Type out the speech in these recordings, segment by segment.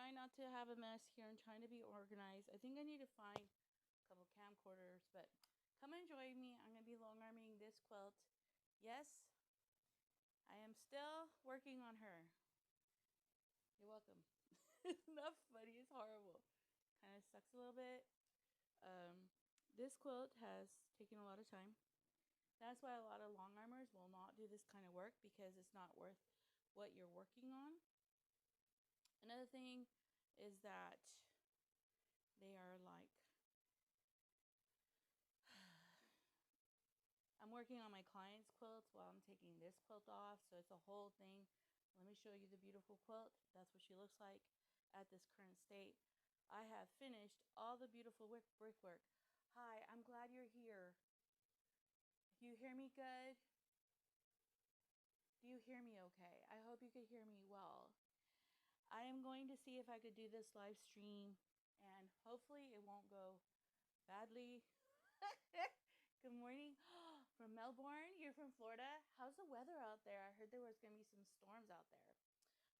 trying not to have a mess here and trying to be organized. I think I need to find a couple camcorders, but come and join me. I'm going to be long arming this quilt. Yes, I am still working on her. You're welcome. It's not funny, it's horrible. Kind of sucks a little bit. This quilt has taken a lot of time. That's why a lot of long armors will not do this kind of work, because it's not worth what you're working on. Another thing is that they are like, I'm working on my client's quilts while I'm taking this quilt off, so it's a whole thing. Let me show you the beautiful quilt. That's what she looks like at this current state. I have finished all the beautiful brickwork. Hi, I'm glad you're here. You hear me good? Do you hear me okay? I hope you could hear me well. I am going to see if I could do this live stream, and hopefully it won't go badly. Good morning from Melbourne. You're from Florida. How's the weather out there? I heard there was going to be some storms out there.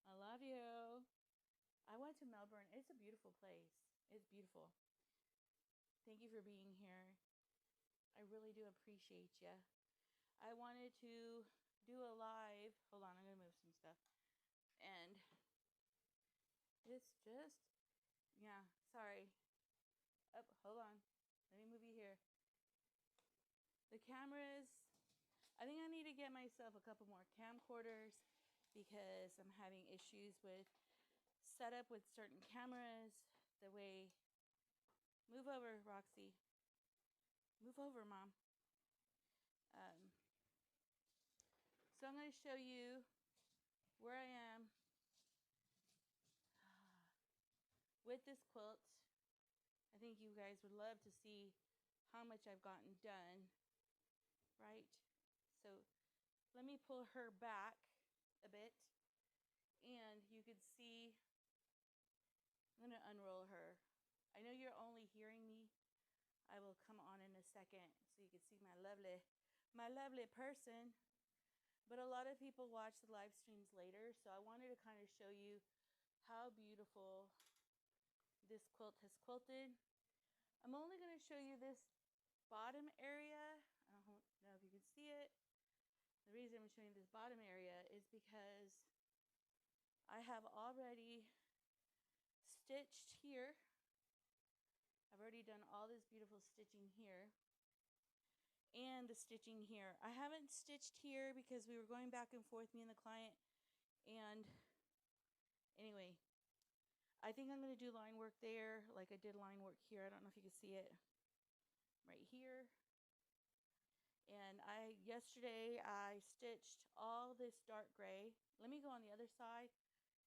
I love you. I went to Melbourne. It's a beautiful place. It's beautiful. Thank you for being here. I really do appreciate you. I wanted to do a live. Hold on, I'm going to move some stuff. And it's just, yeah, sorry. Oh, hold on. Let me move you here. The cameras, I think I need to get myself a couple more camcorders because I'm having issues with setup with certain cameras. The way, move over, Roxy. Move over, Mom. So I'm going to show you where I am with this quilt. I think you guys would love to see how much I've gotten done, right? So let me pull her back a bit, and you could see, I'm going to unroll her. I know you're only hearing me. I will come on in a second so you can see my lovely person. But a lot of people watch the live streams later, so I wanted to kind of show you how beautiful this quilt has quilted. I'm only going to show you this bottom area. I don't know if you can see it. The reason I'm showing you this bottom area is because I have already stitched here. I've already done all this beautiful stitching here and the stitching here. I haven't stitched here because we were going back and forth, me and the client, and anyway, I think I'm going to do line work there like I did line work here. I don't know if you can see it right here. And yesterday I stitched all this dark gray. Let me go on the other side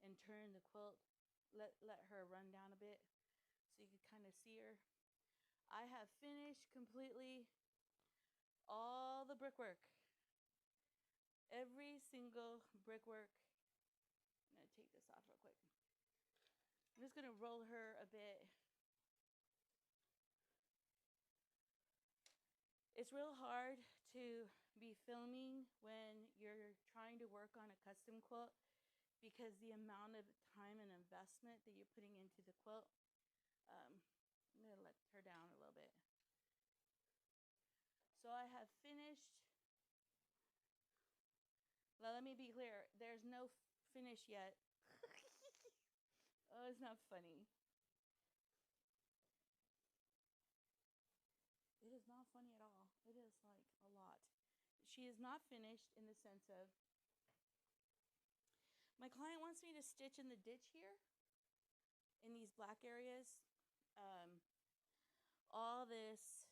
and turn the quilt, let her run down a bit so you can kind of see her. I have finished completely all the brickwork. Every single brickwork. I'm going to take this off real quick. I'm just going to roll her a bit. It's real hard to be filming when you're trying to work on a custom quilt because the amount of time and investment that you're putting into the quilt. I'm going to let her down a little bit. So I have finished. Well, let me be clear. There's no finish yet. Oh, it's not funny. It is not funny at all. It is like a lot. She is not finished in the sense of, my client wants me to stitch in the ditch here, in these black areas. All this.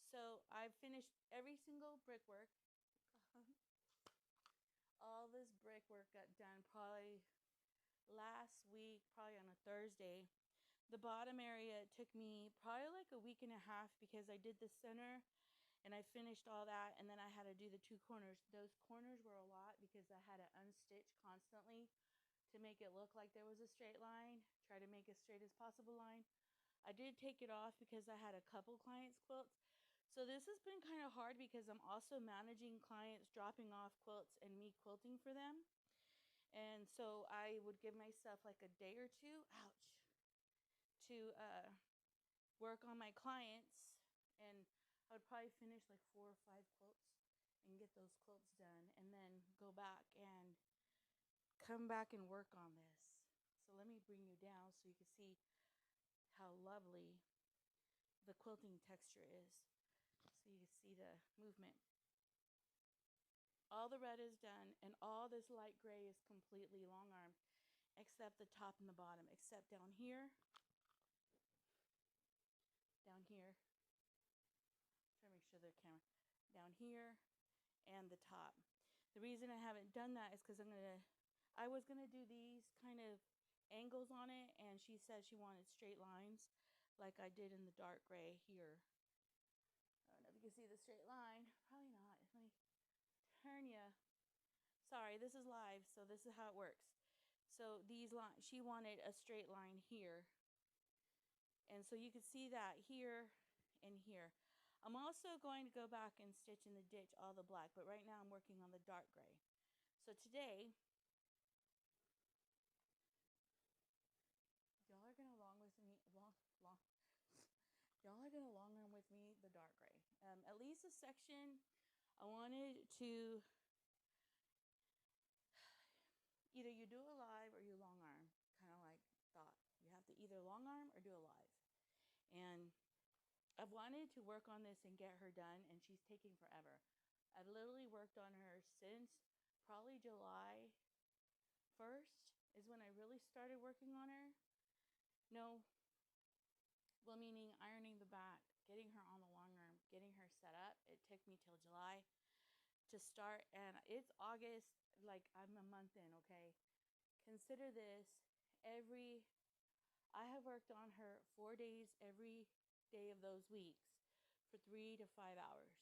So I've finished every single brickwork. All this brickwork got done probably last week, probably on a Thursday. The bottom area, it took me probably like a week and a half because I did the center and I finished all that, and then I had to do the two corners. Those corners were a lot because I had to unstitch constantly to make it look like there was a straight line, try to make as straight as possible line. I did take it off because I had a couple clients' quilts. So this has been kind of hard because I'm also managing clients dropping off quilts and me quilting for them. And so I would give myself like a day or two, ouch, to work on my clients. And I would probably finish like 4 or 5 quilts and get those quilts done, and then go back and come back and work on this. So let me bring you down so you can see how lovely the quilting texture is. So you can see the movement. All the red is done, and all this light gray is completely long arm, except the top and the bottom, except down here, down here. Try to make sure the camera, down here, and the top. The reason I haven't done that is because I was gonna do these kind of angles on it, and she said she wanted straight lines, like I did in the dark gray here. I don't know if you can see the straight line. Probably not. Let me turn you. Sorry, this is live, so this is how it works. So these lines, she wanted a straight line here. And so you can see that here and here. I'm also going to go back and stitch in the ditch all the black, but right now I'm working on the dark gray. So today, y'all are gonna long with me, y'all are gonna long arm with me the dark gray. At least a section, I wanted to either you do a live or you long arm, kind of like thought. You have to either long arm or do a live. And I've wanted to work on this and get her done, and she's taking forever. I've literally worked on her since probably July 1st is when I really started working on her. No, well, meaning ironing the back, getting her on the long arm, getting her set up. It took me till July to start, and it's August, like I'm a month in, okay? Consider this, I have worked on her 4 days every day of those weeks for 3 to 5 hours.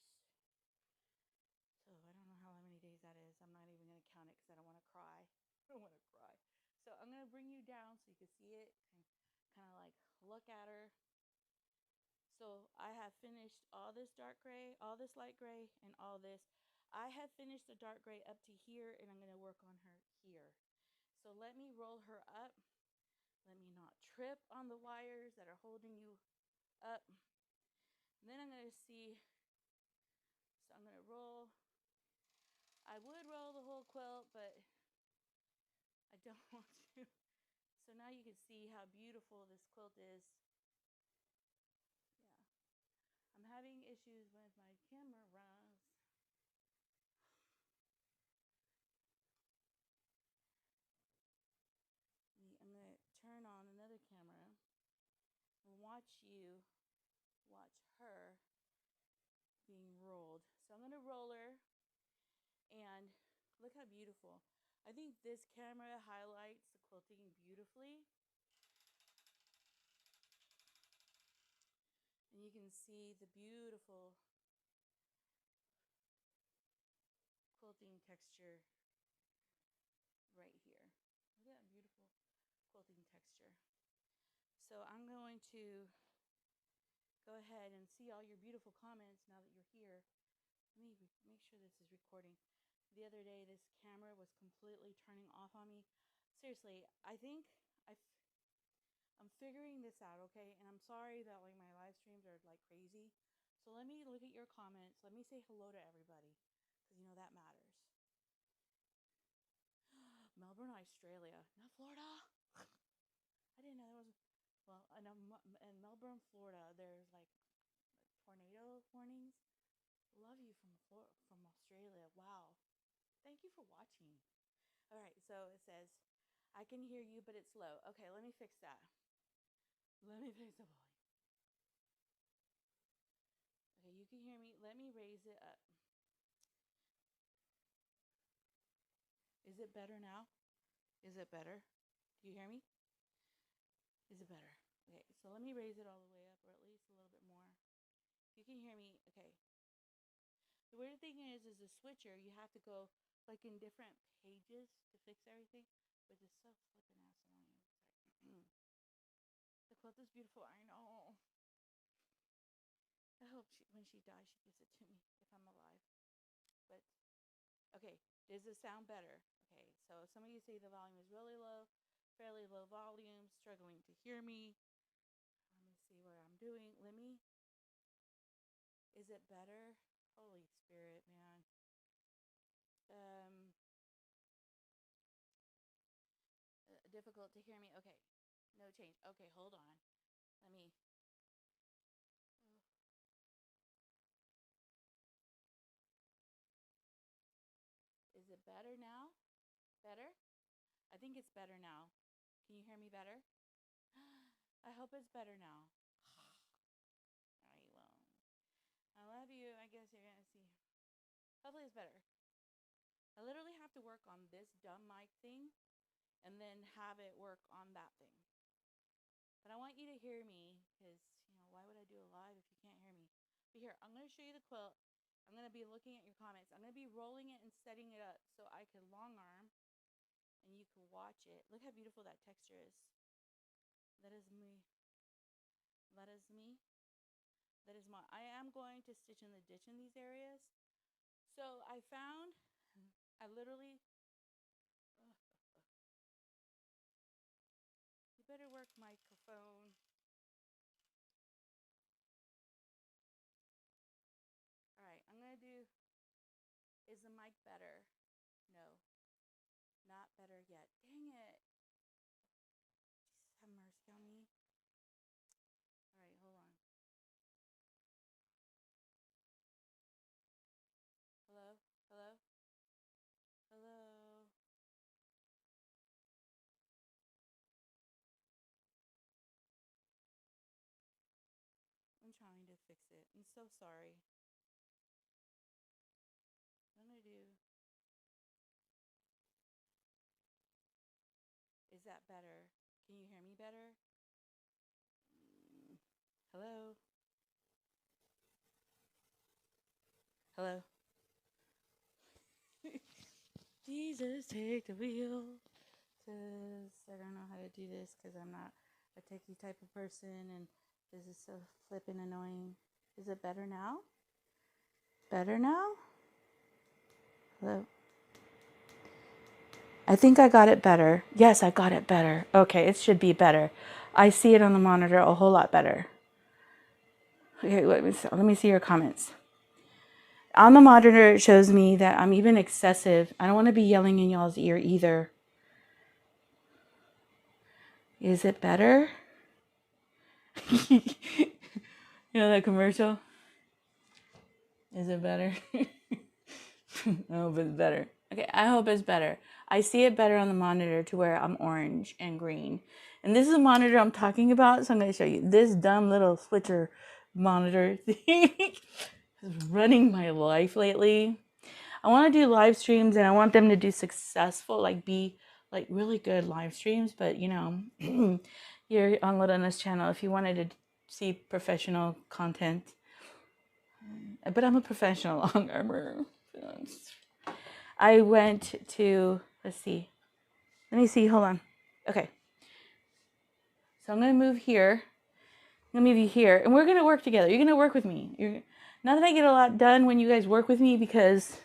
So I don't know how many days that is. I'm not even going to count it because I don't want to cry. I don't want to cry. So I'm going to bring you down so you can see it and kind of like look at her. So I have finished all this dark gray, all this light gray, and all this. I have finished the dark gray up to here, and I'm going to work on her here. So let me roll her up. Let me not trip on the wires that are holding you up. And then I'm going to see, so I'm going to roll. I would roll the whole quilt, but I don't want to. So now you can see how beautiful this quilt is. Yeah. I'm having issues with my cameras. I'm going to turn on another camera and watch you watch her being rolled. So I'm going to roll her, and look how beautiful. I think this camera highlights the quilting beautifully. And you can see the beautiful quilting texture right here. Look at that beautiful quilting texture. So I'm going to go ahead and see all your beautiful comments now that you're here. Let me make sure this is recording. The other day, this camera was completely turning off on me. Seriously, I think I'm figuring this out, okay? And I'm sorry that like my live streams are like crazy. So let me look at your comments. Let me say hello to everybody, because you know that matters. Melbourne, Australia, not Florida. I didn't know there was. Well, in Melbourne, Florida, there's like tornado warnings. Love you from Australia. Wow. Thank you for watching. All right, so it says, I can hear you, but it's low. Okay, let me fix that. Let me fix the volume. Okay, you can hear me. Let me raise it up. Is it better now? Is it better? Do you hear me? Is it better? Okay, so let me raise it all the way up, or at least a little bit more. You can hear me. Okay. The weird thing is the switcher, you have to go like in different pages to fix everything, which is so flippin' ass annoying. Sorry. The quilt is beautiful. I know. I hope when she dies, she gives it to me if I'm alive. But okay, does it sound better? Okay, So some of you say the volume is really low, fairly low volume, struggling to hear me. Let me see what I'm doing. Is it better? Holy Spirit, man. Difficult to hear me. Okay, no change. Okay, hold on. Let me. Is it better now? Better? I think it's better now. Can you hear me better? I hope it's better now. All right, well, I love you. I guess you're gonna see. Hopefully it's better. I literally have to work on this dumb mic thing and then have it work on that thing. But I want you to hear me because, why would I do a live if you can't hear me? But here, I'm going to show you the quilt. I'm going to be looking at your comments. I'm going to be rolling it and setting it up so I can long arm and you can watch it. Look how beautiful that texture is. That is me. That is me. That is my. I am going to stitch in the ditch in these areas. So I found, I literally, you better work microphone. All right, I'm going to do, is the mic better? No, not better yet. Dang it. Jesus, have mercy on me. All right, hold on. Hello? Hello? Hello? I'm trying to fix it. I'm so sorry. What I'm going to do, is that better? Can you hear me better? Hello? Hello? Jesus, take the wheel. Because I don't know how to do this because I'm not a techie type of person and this is so flippin' annoying. Is it better now? Better now? Hello? I think I got it better. Yes, I got it better. Okay, it should be better. I see it on the monitor a whole lot better. Okay, let me see your comments. On the monitor, it shows me that I'm even excessive. I don't want to be yelling in y'all's ear either. Is it better? You know that commercial? Is it better? I hope it's better. Okay, I hope it's better. I see it better on the monitor to where I'm orange and green. And this is the monitor I'm talking about, so I'm going to show you. This dumb little switcher monitor thing is running my life lately. I want to do live streams and I want them to do successful, be really good live streams. But you're on Lorena's channel if you wanted to see professional content. But I'm a professional long armor. I went to, let me see, hold on. Okay. So I'm going to move here. I'm going to move you here. And we're going to work together. You're going to work with me. Not that I get a lot done when you guys work with me because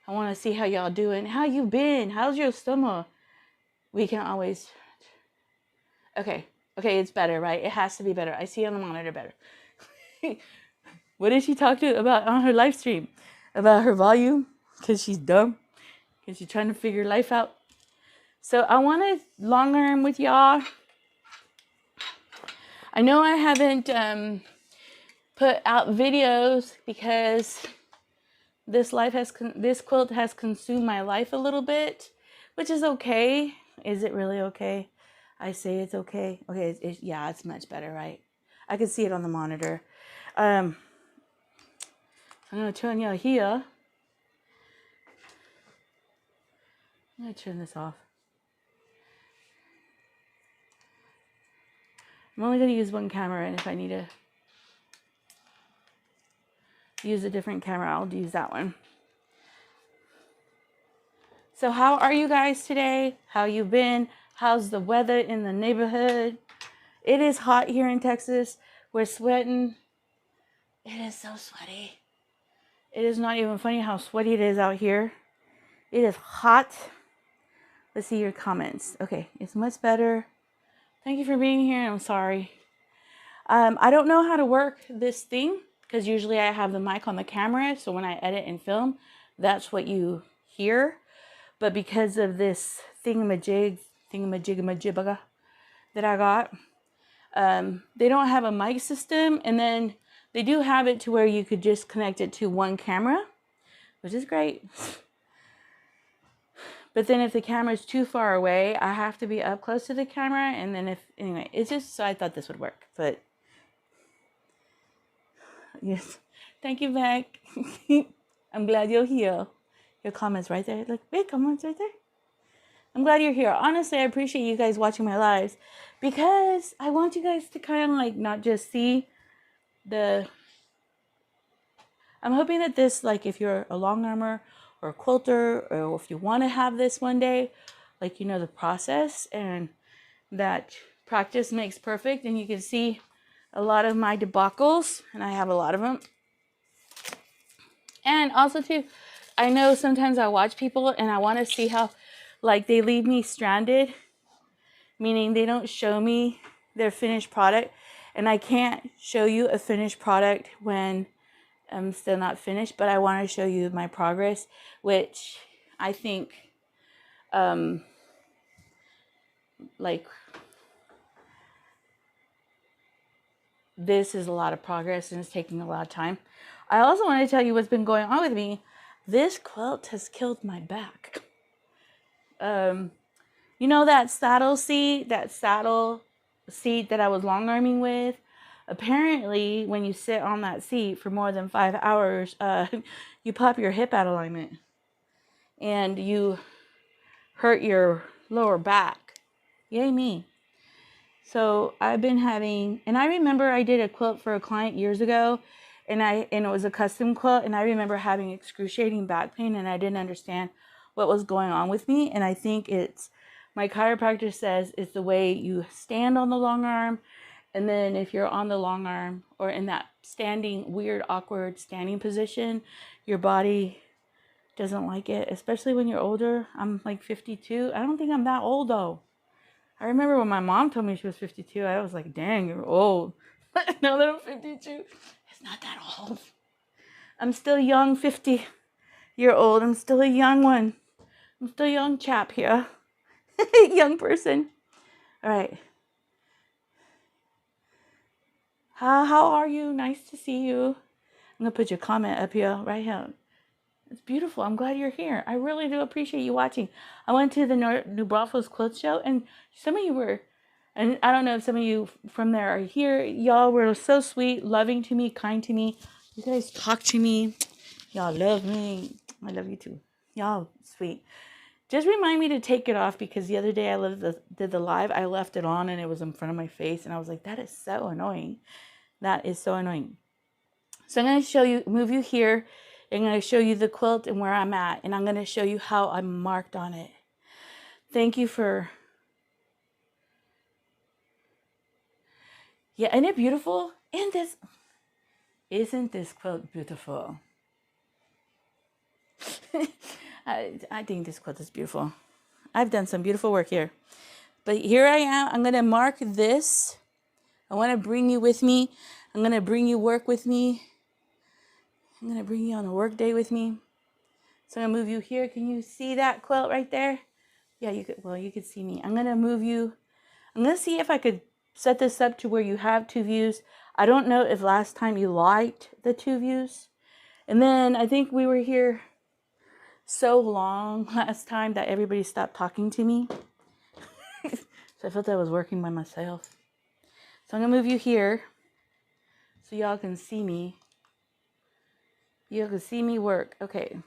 I want to see how y'all doing. How you been? How's your stomach? We can always. Okay, it's better, right? It has to be better. I see on the monitor better. What did she talk about on her live stream? About her volume? Because she's dumb? Because she's trying to figure life out? So I want to long arm with y'all. I know I haven't put out videos because this quilt has consumed my life a little bit, which is okay. Is it really okay? I say it's okay. Okay, yeah, it's much better, right? I can see it on the monitor. I'm gonna turn you here. I'm gonna turn this off. I'm only gonna use one camera, and if I need to use a different camera, I'll use that one. So how are you guys today? How you been? How's the weather in the neighborhood? It is hot here in Texas. We're sweating. It is so sweaty. It is not even funny how sweaty it is out here. It is hot. Let's see your comments. Okay, it's much better. Thank you for being here. I'm sorry. I don't know how to work this thing because usually I have the mic on the camera. So when I edit and film, that's what you hear. But because of this thingamajigga that I got, they don't have a mic system. And then they do have it to where you could just connect it to one camera, which is great. But then if the camera is too far away, I have to be up close to the camera. And then anyway, it's just, so I thought this would work. But yes, thank you, Beck. I'm glad you're here. Your comments right there. Look, big comments right there. I'm glad you're here. Honestly, I appreciate you guys watching my lives because I want you guys to kind of like not just see the... I'm hoping that this, like if you're a long armor or a quilter, or if you want to have this one day, like you know the process and that practice makes perfect, and you can see a lot of my debacles, and I have a lot of them. And also too, I know sometimes I watch people and I want to see how like they leave me stranded, meaning they don't show me their finished product, and I can't show you a finished product when I'm still not finished, but I want to show you my progress, which I think like this is a lot of progress and it's taking a lot of time. I also want to tell you what's been going on with me. This quilt has killed my back. You know that saddle seat that I was long arming with? Apparently, when you sit on that seat for more than 5 hours, you pop your hip out of alignment and you hurt your lower back. Yay me. So I've been having, and I remember I did a quilt for a client years ago, and it was a custom quilt, and I remember having excruciating back pain, and I didn't understand what was going on with me. And I think it's, my chiropractor says it's the way you stand on the long arm, and then if you're on the long arm or in that standing, weird, awkward standing position, your body doesn't like it, especially when you're older. I'm like 52. I don't think I'm that old though. I remember when my mom told me she was 52, I was like, dang, you're old. Now that I'm 52, it's not that old. I'm still young, 50-year-old. I'm still a young one. I'm still a young chap here. Young person. All right. How are you? Nice to see you. I'm going to put your comment up here, right here. It's beautiful. I'm glad you're here. I really do appreciate you watching. I went to the New Braunfels Quilt Show, and some of you were, and I don't know if some of you from there are here. Y'all were so sweet, loving to me, kind to me. You guys talk to me. Y'all love me. I love you too. Y'all sweet. Just remind me to take it off, because the other day I did the live, I left it on and it was in front of my face, and I was like, that is so annoying. That is so annoying. So I'm going to show you, move you here. I'm going to show you the quilt and where I'm at, and I'm going to show you how I'm marked on it. Thank you for... Yeah, isn't it beautiful? Isn't this quilt beautiful? I think this quilt is beautiful. I've done some beautiful work here. But here I am. I'm going to mark this. I want to bring you with me. I'm going to bring you work with me. I'm going to bring you on a work day with me. So I'm going to move you here. Can you see that quilt right there? Yeah, you could see me. I'm going to move you. I'm going to see if I could set this up to where you have 2 views. I don't know if last time you liked the 2 views. And then I think we were here so long last time that everybody stopped talking to me. So I felt I was working by myself. So I'm going to move you here so y'all can see me. You can see me work. Okay.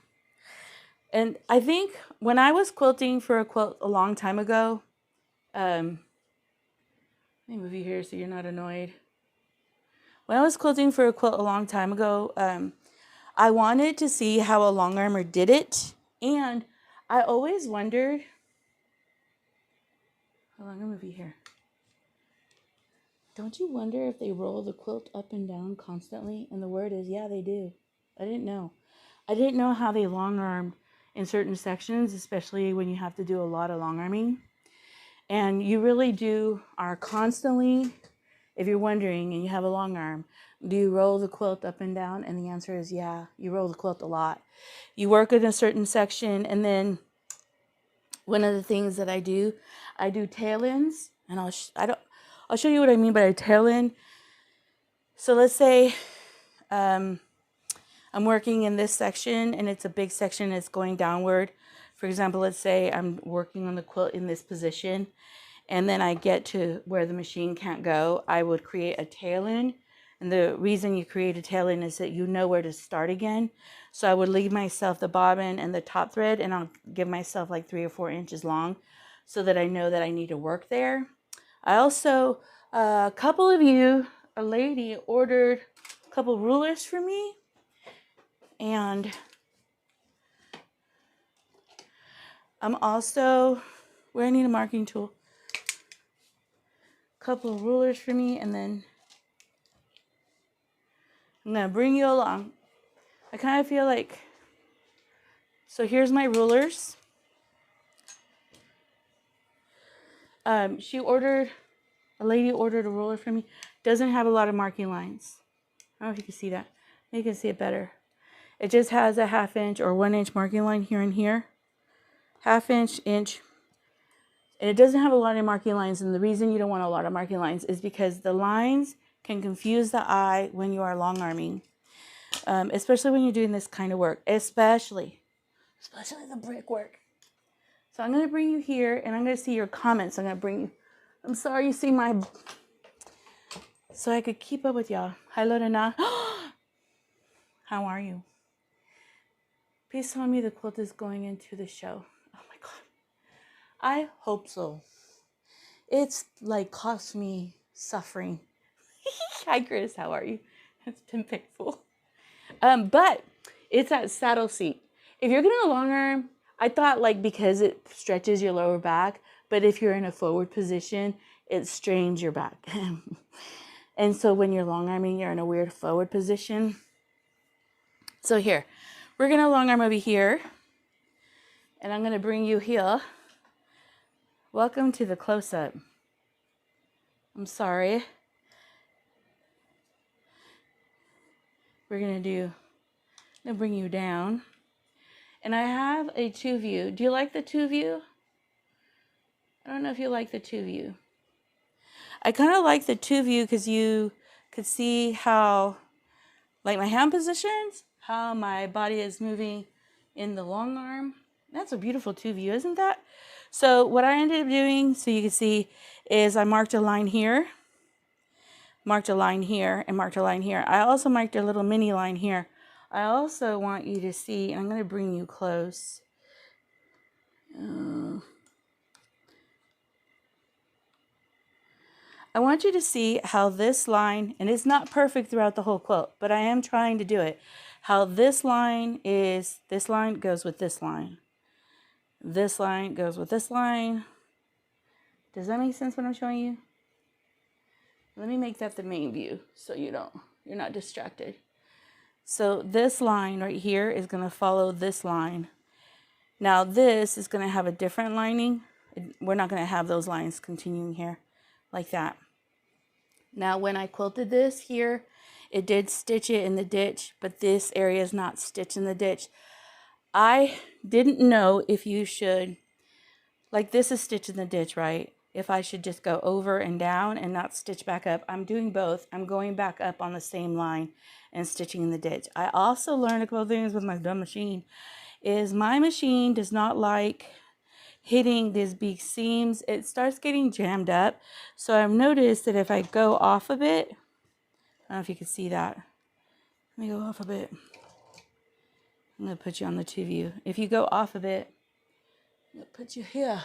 And I think when I was quilting for a quilt a long time ago, let me move you here so you're not annoyed. When I was quilting for a quilt a long time ago, I wanted to see how a long armor did it. And I always wondered, hold on, I'm going to move you here. Don't you wonder if they roll the quilt up and down constantly? And the word is, yeah, they do. I didn't know. I didn't know how they long armed in certain sections, especially when you have to do a lot of long arming. And you really are constantly, if you're wondering and you have a long arm, do you roll the quilt up and down? And the answer is yeah, you roll the quilt a lot. You work in a certain section, and then one of the things that I do tail ends, and I'll show you what I mean by a tail end. So let's say I'm working in this section and it's a big section, it's going downward. For example, let's say I'm working on the quilt in this position, and then I get to where the machine can't go. I would create a tail end. And the reason you create a tail end is that you know where to start again. So I would leave myself the bobbin and the top thread, and I'll give myself like 3 or 4 inches long so that I know that I need to work there. I also, a couple of you, a lady ordered a couple rulers for me. And I'm also, where I need a marking tool, a couple of rulers for me, and then I'm going to bring you along. I kind of feel like, so here's my rulers. A lady ordered a ruler for me. Doesn't have a lot of marking lines. I don't know if you can see that. Maybe you can see it better. It just has a 1/2 inch or 1 inch marking line here and here. 1/2 inch, inch. And it doesn't have a lot of marking lines. And the reason you don't want a lot of marking lines is because the lines can confuse the eye when you are long arming. Especially when you're doing this kind of work. Especially the brickwork. So I'm going to bring you here, and I'm going to see your comments. I'm sorry you see my... So I could keep up with y'all. Hi, Lorena. How are you? Please tell me the quilt is going into the show. Oh my God. I hope so. It's like cost me suffering. Hi, Chris. How are you? It's been painful. But it's that saddle seat. If you're getting a long arm, I thought like because it stretches your lower back, but if you're in a forward position, it strains your back. And so when you're long arming, you're in a weird forward position. So here, we're going to long arm over here. And I'm going to bring you here. Welcome to the close-up. I'm sorry. I'm going to bring you down. And I have a 2-view. Do you like the 2-view? I don't know if you like the 2-view. I kind of like the 2-view because you could see how, like my hand positions, how my body is moving in the long arm. That's a beautiful 2-view, isn't that? So what I ended up doing, so you can see, is I marked a line here, marked a line here, and marked a line here. I also marked a little mini line here. I also want you to see, and I'm going to bring you close. I want you to see how this line, and it's not perfect throughout the whole quilt, but I am trying to do it. How this line goes with this line. This line goes with this line. Does that make sense what I'm showing you? Let me make that the main view so you're not distracted. So this line right here is going to follow this line. Now this is going to have a different lining. We're not going to have those lines continuing here like that. Now when I quilted this here, it did stitch it in the ditch, but this area is not stitched in the ditch. I didn't know if you should, like this is stitched in the ditch, right? If I should just go over and down and not stitch back up. I'm doing both. I'm going back up on the same line and stitching in the ditch. I also learned a couple things with my dumb machine. Is my machine does not like hitting these big seams. It starts getting jammed up. So I've noticed that if I go off a bit, I don't know if you can see that. Let me go off a bit. I'm going to put you on the 2-view. If you go off a bit, I'm going to put you here.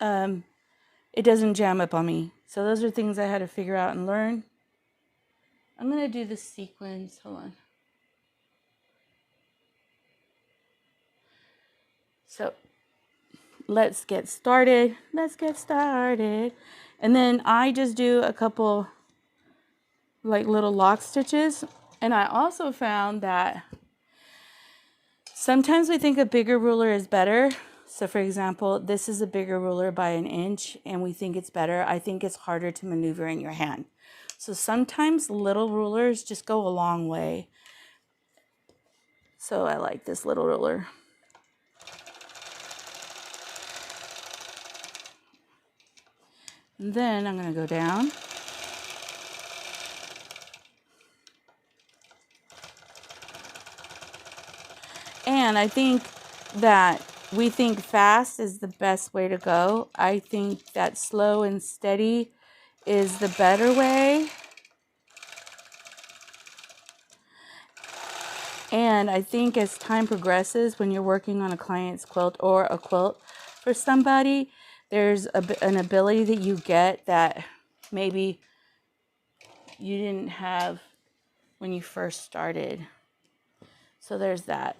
It doesn't jam up on me. So those are things I had to figure out and learn. I'm going to do the sequins. Hold on. So let's get started. And then I just do a couple like little lock stitches. And I also found that Sometimes we think a bigger ruler is better. So for example, this is a bigger ruler by 1 inch and we think it's better. I think it's harder to maneuver in your hand. So sometimes little rulers just go a long way. So I like this little ruler. And then I'm going to go down. And I think that we think fast is the best way to go. I think that slow and steady is the better way. And I think as time progresses, when you're working on a client's quilt or a quilt for somebody, there's an ability that you get that maybe you didn't have when you first started. So there's that.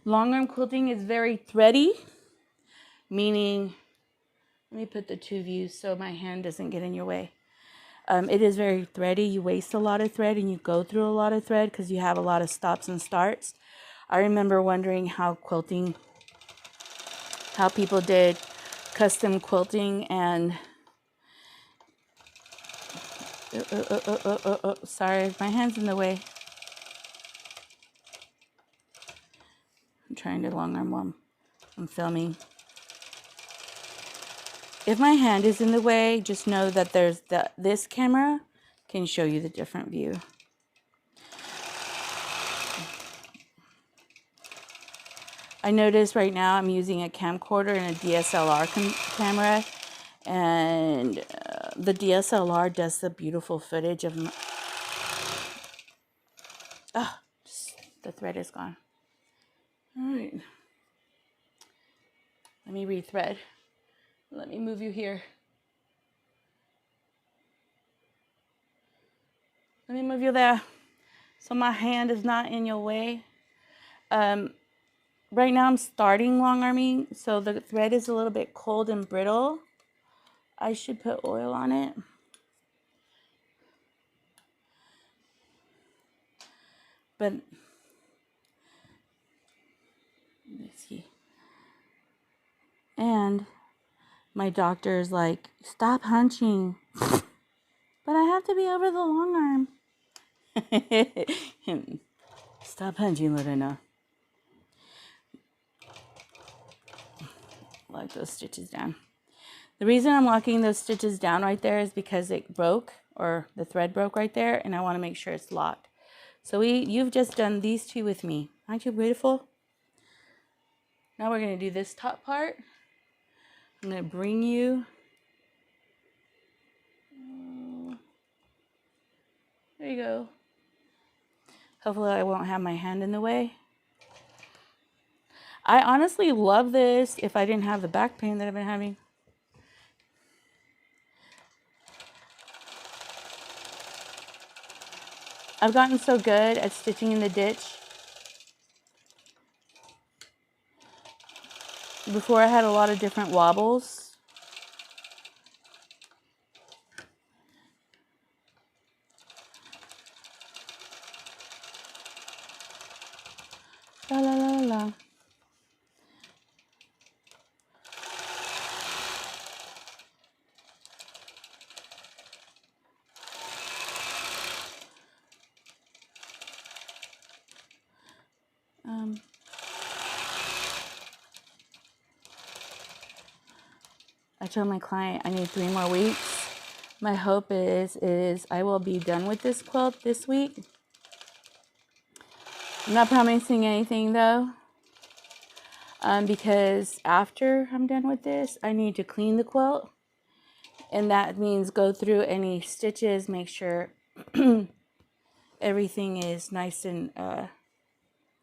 Long arm quilting is very thready, meaning, let me put the two views so my hand doesn't get in your way. It is very thready. You waste a lot of thread and you go through a lot of thread because you have a lot of stops and starts. I remember wondering how people did custom quilting and sorry, my hand's in the way. I'm trying to long arm while I'm filming. If my hand is in the way, just know that there's this camera can show you the different view. I notice right now I'm using a camcorder and a DSLR camera, and the DSLR does the beautiful footage of the thread is gone. All right, let me rethread. Let me move you here. Let me move you there so my hand is not in your way. Right now I'm starting long arming, so the thread is a little bit cold and brittle. I should put oil on it. But let's see. And my doctor is like, stop hunching. But I have to be over the long arm. Stop hunching, Lorena. Lock those stitches down. The reason I'm locking those stitches down right there is because it broke, or the thread broke right there, and I want to make sure it's locked. So you've just done these two with me. Aren't you beautiful? Now we're going to do this top part. I'm going to bring you. There you go. Hopefully I won't have my hand in the way. I honestly love this if I didn't have the back pain that I've been having. I've gotten so good at stitching in the ditch. Before I had a lot of different wobbles. La la la la. I told my client I need 3 more weeks. My hope is I will be done with this quilt this week. I'm not promising anything though, because after I'm done with this, I need to clean the quilt, and that means go through any stitches, make sure everything is nice and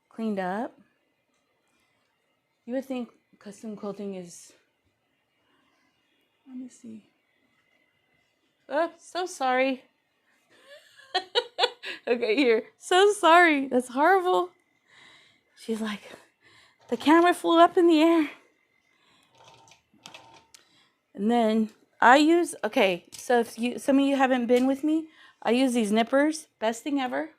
cleaned up. You would think custom quilting is, let me see. Oh, so sorry. Okay, here. So sorry. That's horrible. She's like, the camera flew up in the air. And then I use, okay, so if some of you haven't been with me, I use these nippers, best thing ever.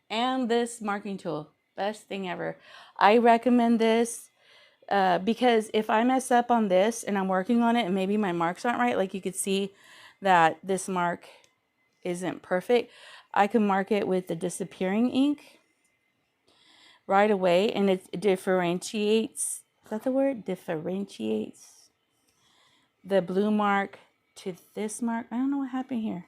And this marking tool, Best thing ever. I recommend this because if I mess up on this and I'm working on it and maybe my marks aren't right, like you could see that this mark isn't perfect, I can mark it with the disappearing ink right away, and it differentiates, is that the word? Differentiates the blue mark to this mark. I don't know what happened here.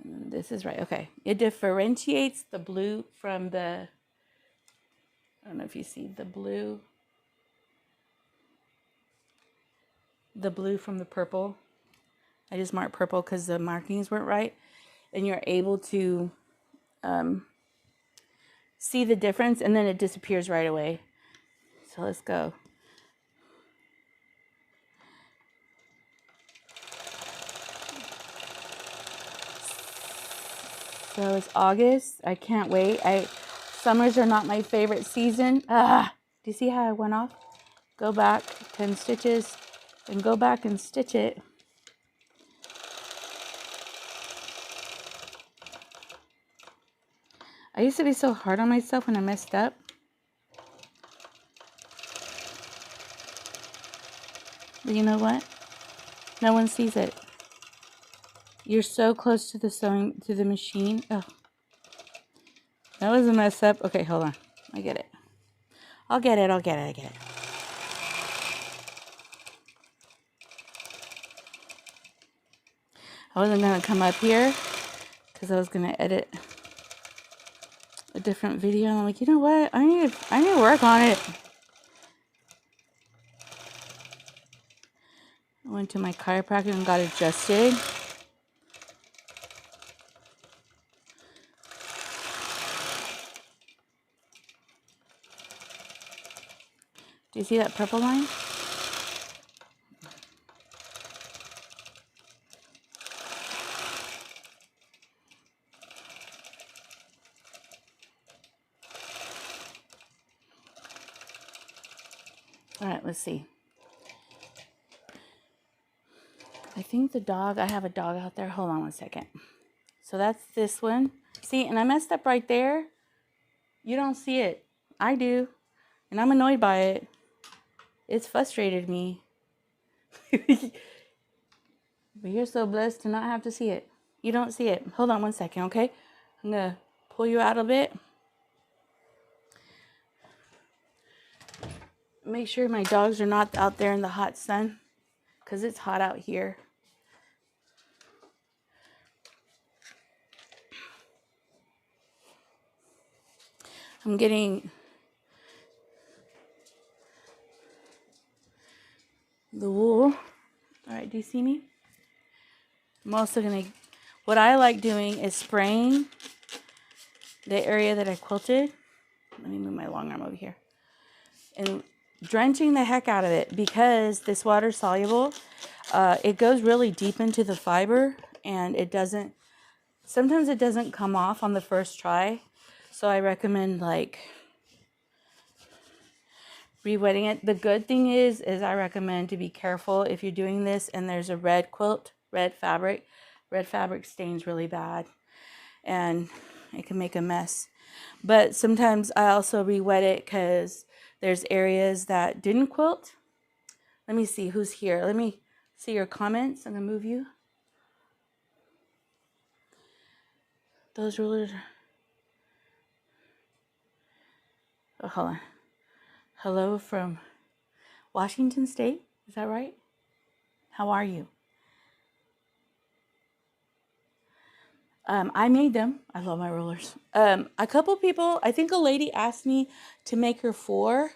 This is right. Okay. It differentiates the blue from the, I don't know if you see the blue from the purple. I just marked purple because the markings weren't right. And you're able to see the difference, and then it disappears right away. So let's go. So it's August. I can't wait. Summers are not my favorite season. Do you see how I went off? Go back 10 stitches and go back and stitch it. I used to be so hard on myself when I messed up. But you know what? No one sees it. You're so close to the machine. Oh, that was a mess up. Okay, hold on. I get it. I'll get it. I get it. I wasn't going to come up here because I was going to edit a different video. I'm like, you know what? I need to work on it. I went to my chiropractor and got adjusted. Do you see that purple line? All right, let's see. I think I have a dog out there. Hold on one second. So that's this one. See, and I messed up right there. You don't see it. I do. And I'm annoyed by it. It's frustrated me. But you're so blessed to not have to see it. You don't see it. Hold on one second, okay? I'm going to pull you out a bit. Make sure my dogs are not out there in the hot sun, because it's hot out here. I'm getting the wool. All right, do you see me? I'm also going to, what I like doing is spraying the area that I quilted. Let me move my long arm over here. And drenching the heck out of it, because this water's soluble. It goes really deep into the fiber, and sometimes it doesn't come off on the first try. So I recommend like re-wetting it. The good thing is I recommend to be careful if you're doing this and there's a red quilt, red fabric. Red fabric stains really bad and it can make a mess. But sometimes I also re-wet it because there's areas that didn't quilt. Let me see who's here. Let me see your comments. I'm gonna move you. Those rulers. Oh, hold on. Hello from Washington State. Is that right? How are you? I made them. I love my rulers. A couple people, I think a lady asked me to make her 4.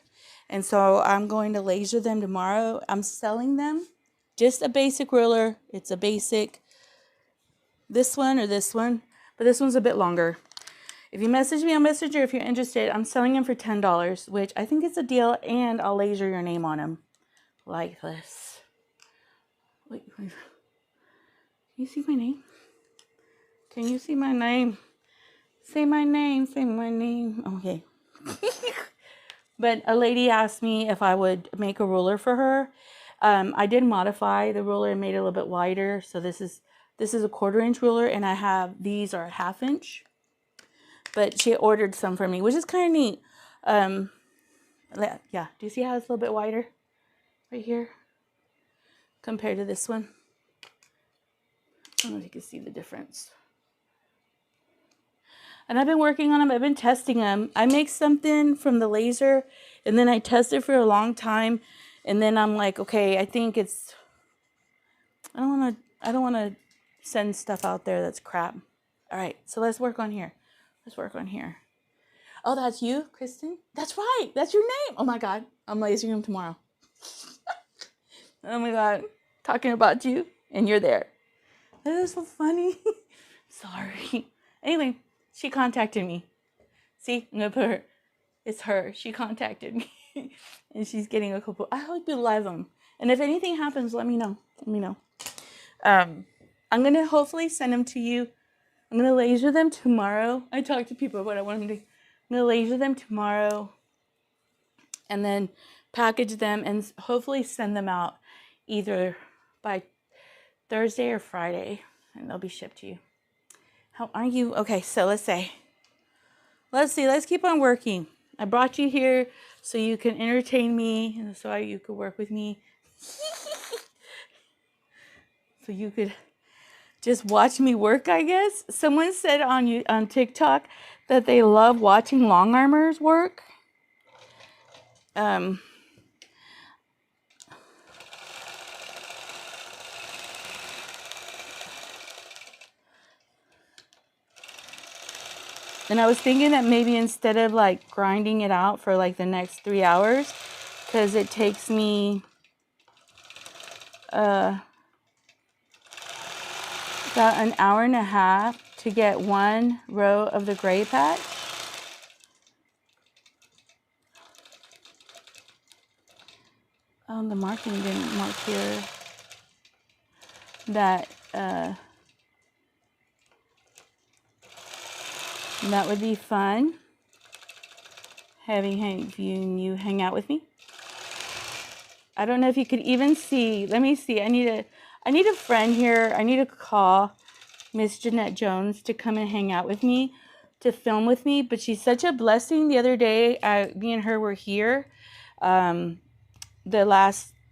And so I'm going to laser them tomorrow. I'm selling them. Just a basic ruler. It's a basic. This one or this one. But this one's a bit longer. If you message me on Messenger, if you're interested, I'm selling them for $10, which I think is a deal. And I'll laser your name on them. Like this. Wait. Can you see my name? Can you see my name? Say my name. Say my name. Okay. But a lady asked me if I would make a ruler for her. I did modify the ruler and made it a little bit wider. So this is This is a 1/4" ruler, and I have these are 1/2 inch. But she ordered some for me, which is kind of neat. Yeah, do you see how it's a little bit wider right here compared to this one? I don't know if you can see the difference. And I've been working on them. I've been testing them. I make something from the laser, and then I test it for a long time, and then I'm like, okay, I think it's. I don't want to send stuff out there that's crap. All right, so let's work on here. Let's work on here. Oh, that's you, Kristen? That's right. That's your name. Oh my God, I'm lasering him tomorrow. Oh my God, talking about you, and you're there. That is so funny. Sorry. Anyway, she contacted me. See, I'm gonna put her. It's her. She contacted me, and she's getting a couple. I hope you love them. And if anything happens, let me know. Let me know. I'm gonna hopefully send them to you. I'm gonna laser them tomorrow. I talked to people about what I want them to do. I'm gonna laser them tomorrow, and then package them and hopefully send them out either by Thursday or Friday, and they'll be shipped to you. How are you? Okay, so let's see. Let's keep on working. I brought you here so you can entertain me, and so you could work with me. So you could just watch me work, I guess. Someone said on TikTok that they love watching long armors work. And I was thinking that maybe instead of like grinding it out for like the next 3 hours, because it takes me about 1.5 hours to get 1 row of the gray patch. Oh, the marking didn't mark here. That would be fun. Having you hang out with me. I don't know if you could even see. Let me see. I need a friend here. I need to call Miss Jeanette Jones to come and hang out with me, to film with me. But she's such a blessing. The other day, me and her were here.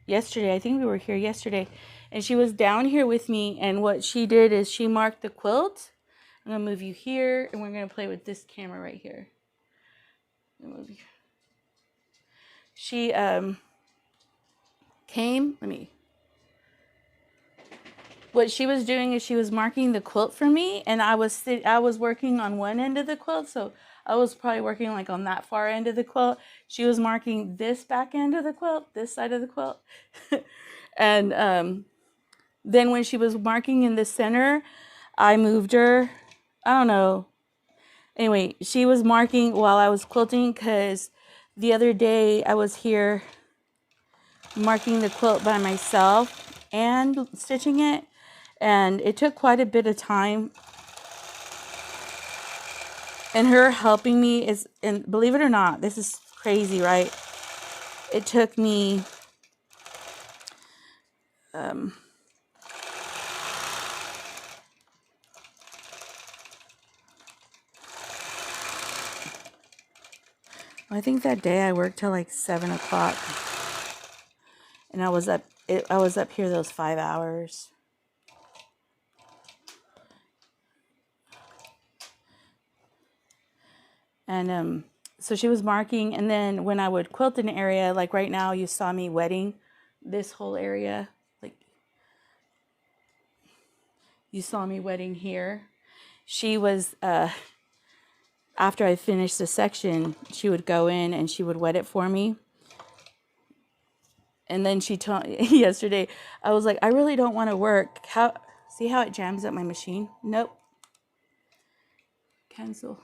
Yesterday, I think we were here yesterday, and she was down here with me. And what she did is she marked the quilt. I'm gonna move you here, and we're gonna play with this camera right here. Move you. She came. What she was doing is she was marking the quilt for me, and I was working on one end of the quilt, so I was probably working like on that far end of the quilt. She was marking this back end of the quilt, this side of the quilt, and then when she was marking in the center, I moved her. I don't know. Anyway, she was marking while I was quilting, because the other day I was here marking the quilt by myself and stitching it, and it took quite a bit of time. And her helping me and believe it or not, this is crazy, right? It took me I think that day I worked till like 7 o'clock, and I was up here those 5 hours. And so she was marking, and then when I would quilt an area, like right now you saw me wetting this whole area, like you saw me wetting here. She was after I finished the section, she would go in and she would wet it for me. And then she told yesterday, I was like, I really don't want to work. See how it jams up my machine? Nope. Cancel.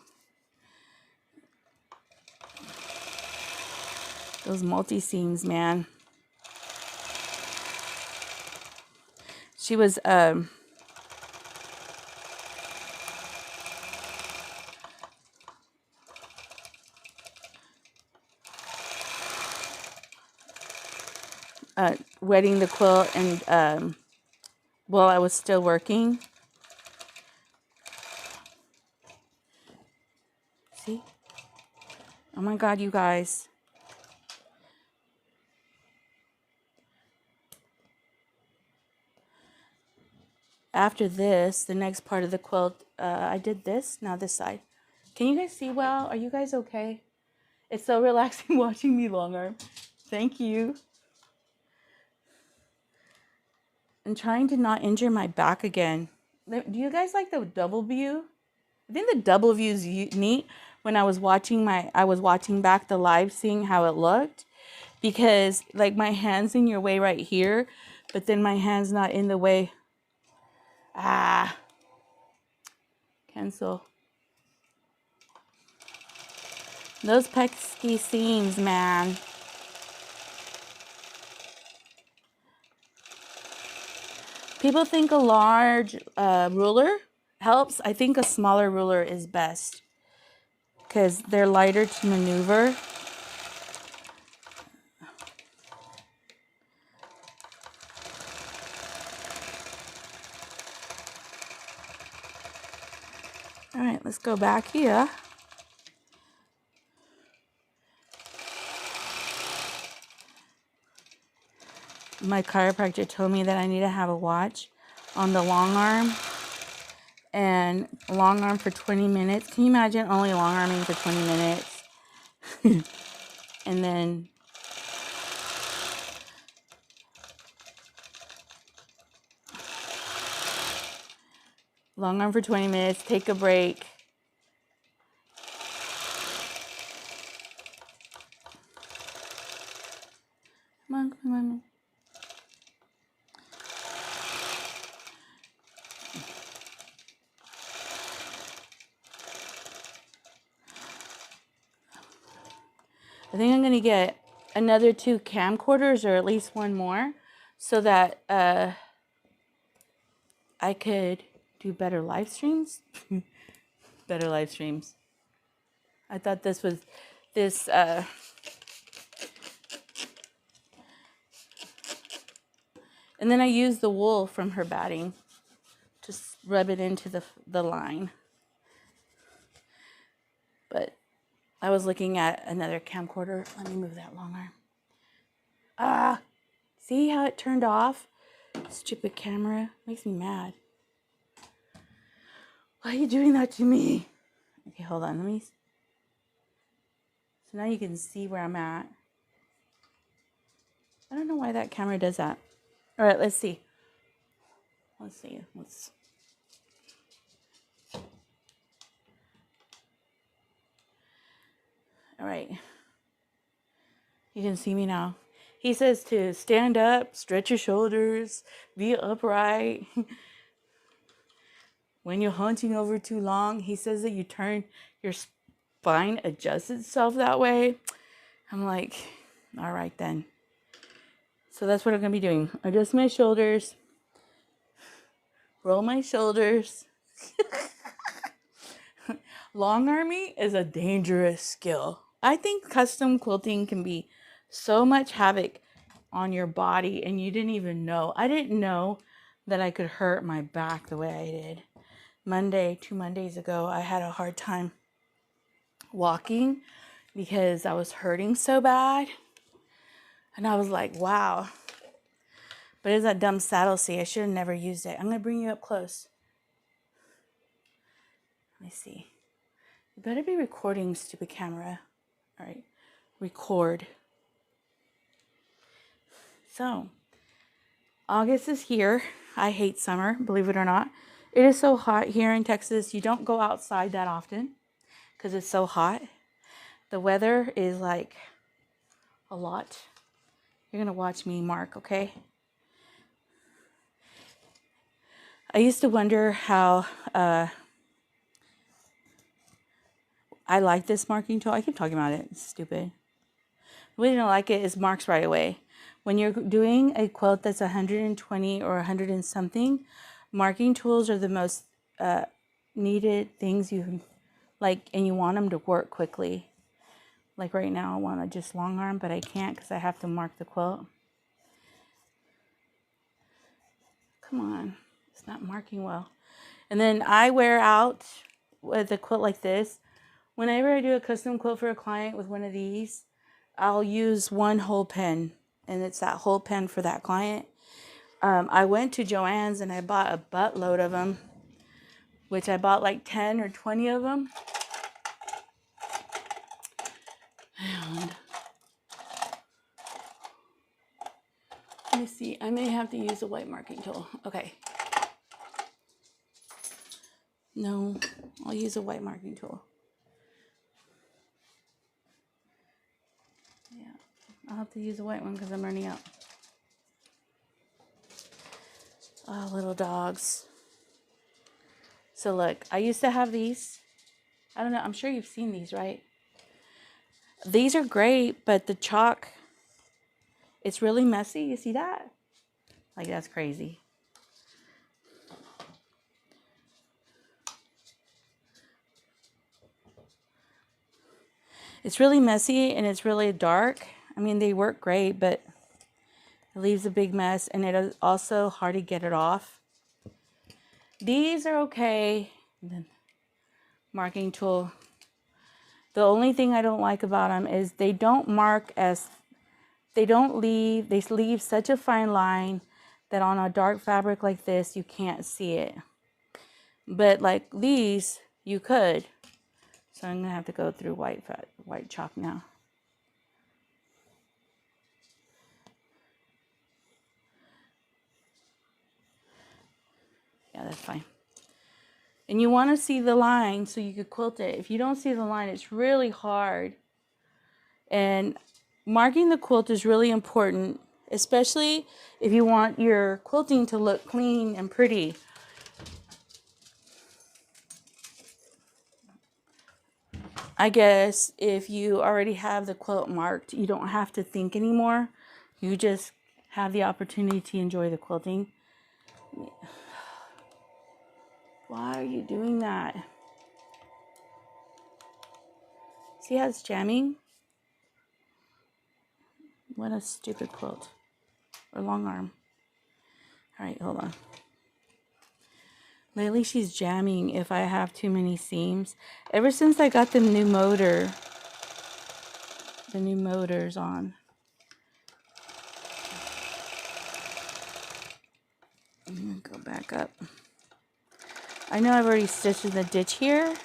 Those multi-seams, man. She was wetting the quilt, and while I was still working, See? Oh my God, you guys. After this, the next part of the quilt, I did this, now this side. Can you guys see well? Are you guys okay? It's so relaxing watching me long arm. Thank you. I'm trying to not injure my back again. Do you guys like the double view? I think the double view is neat. When I was watching back the live, seeing how it looked, because like my hand's in your way right here, but then my hand's not in the way. Cancel. Those pesky seams, man. People think a large ruler helps. I think a smaller ruler is best because they're lighter to maneuver. All right, let's go back here. My chiropractor told me that I need to have a watch on the long arm and long arm for 20 minutes. Can you imagine only long arming for 20 minutes? And then long arm for 20 minutes, take a break. Come on, come on. I think I'm going to get another 2 camcorders or at least one more so that I could do better live streams. Better live streams. I thought this was this and then I used the wool from her batting to rub it into the line. But I was looking at another camcorder. Let me move that long arm. See how it turned off? Stupid camera. Makes me mad. Why are you doing that to me? Okay, hold on. Let me. So now you can see where I'm at. I don't know why that camera does that. All right, let's see. All right. You can see me now. He says to stand up, stretch your shoulders, be upright. When you're hunching over too long, he says that you turn your spine adjusts itself that way. I'm like, all right then. So that's what I'm going to be doing. Adjust my shoulders. Roll my shoulders. Long arming is a dangerous skill. I think custom quilting can be so much havoc on your body and you didn't even know. I didn't know that I could hurt my back the way I did. 2 Mondays ago, I had a hard time walking because I was hurting so bad. And I was like, wow. But it's that dumb saddle seat. I should have never used it. I'm going to bring you up close. Let me see. You better be recording, stupid camera. All right. Record. So, August is here. I hate summer, believe it or not. It is so hot here in Texas. You don't go outside that often because it's so hot. The weather is like a lot. You're going to watch me mark, okay? I used to wonder how I like this marking tool. I keep talking about it. It's stupid. The way I don't like it is marks right away. When you're doing a quilt that's 120 or 100 and something, marking tools are the most needed things you like, and you want them to work quickly. Like right now, I want to just long arm, but I can't because I have to mark the quilt. Come on, it's not marking well. And then I wear out with a quilt like this Whenever I do a custom quilt for a client with one of these, I'll use one whole pen, and it's that whole pen for that client. I went to Joann's and I bought a buttload of them, which I bought like 10 or 20 of them. And let me see, I may have to use a white marking tool. Okay. No, I'll use a white marking tool. Yeah, I'll have to use a white one because I'm running out. Oh, little dogs. So look, I used to have these. I don't know, I'm sure you've seen these, right? These are great, but the chalk, it's really messy. You see that? Like, that's crazy. It's really messy and it's really dark. I mean, they work great, but it leaves a big mess, and it is also hard to get it off. These are okay. The marking tool. The only thing I don't like about them is they don't mark as, they leave such a fine line that on a dark fabric like this, you can't see it. But like these, you could. So I'm gonna have to go through white chalk now. Yeah, that's fine. And you want to see the line so you could quilt it. If you don't see the line, it's really hard. And marking the quilt is really important, especially if you want your quilting to look clean and pretty. I guess if you already have the quilt marked, you don't have to think anymore. You just have the opportunity to enjoy the quilting. Why are you doing that? See how it's jamming? What a stupid quilt. Or long arm. All right, hold on. Lately she's jamming if I have too many seams. Ever since I got the new motors on. I'm gonna go back up. I know I've already stitched in the ditch here.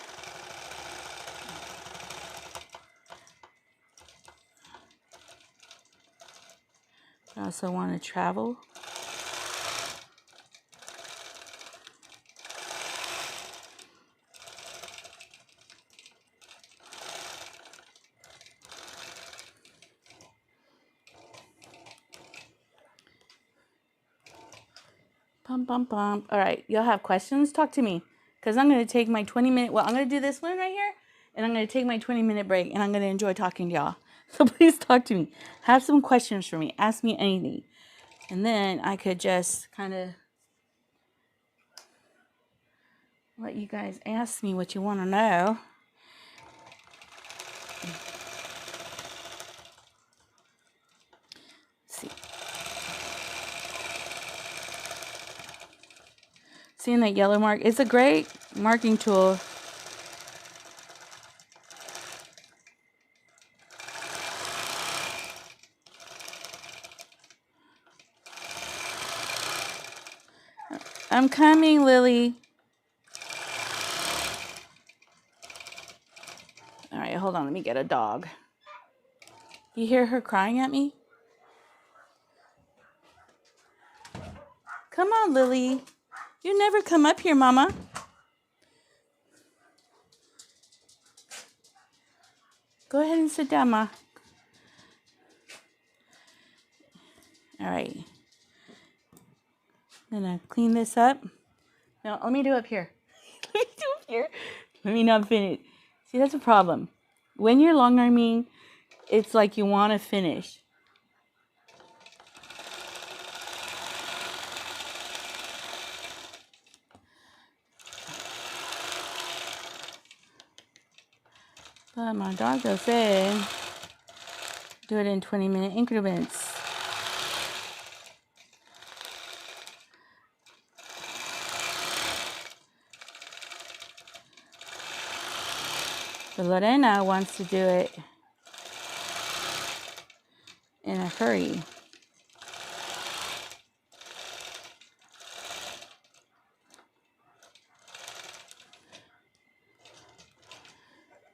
I also want to travel. Bum, bum, bum. All right, y'all have questions? Talk to me. Because I'm going to take my 20-minute, well, I'm going to do this one right here. And I'm going to take my 20-minute break. And I'm going to enjoy talking to y'all. So please talk to me. Have some questions for me. Ask me anything. And then I could just kind of let you guys ask me what you want to know. Let's see. Seeing that yellow mark? It's a great marking tool. I'm coming, Lily. All right, hold on. Let me get a dog. You hear her crying at me? Come on, Lily. You never come up here, Mama. Go ahead and sit down, Ma. All right. I'm gonna clean this up. No, let me do up here. Let me do up here. Let me not finish. See, that's a problem. When you're long arming, it's like you want to finish. But my doctor said do it in 20-minute increments. But Lorena wants to do it in a hurry.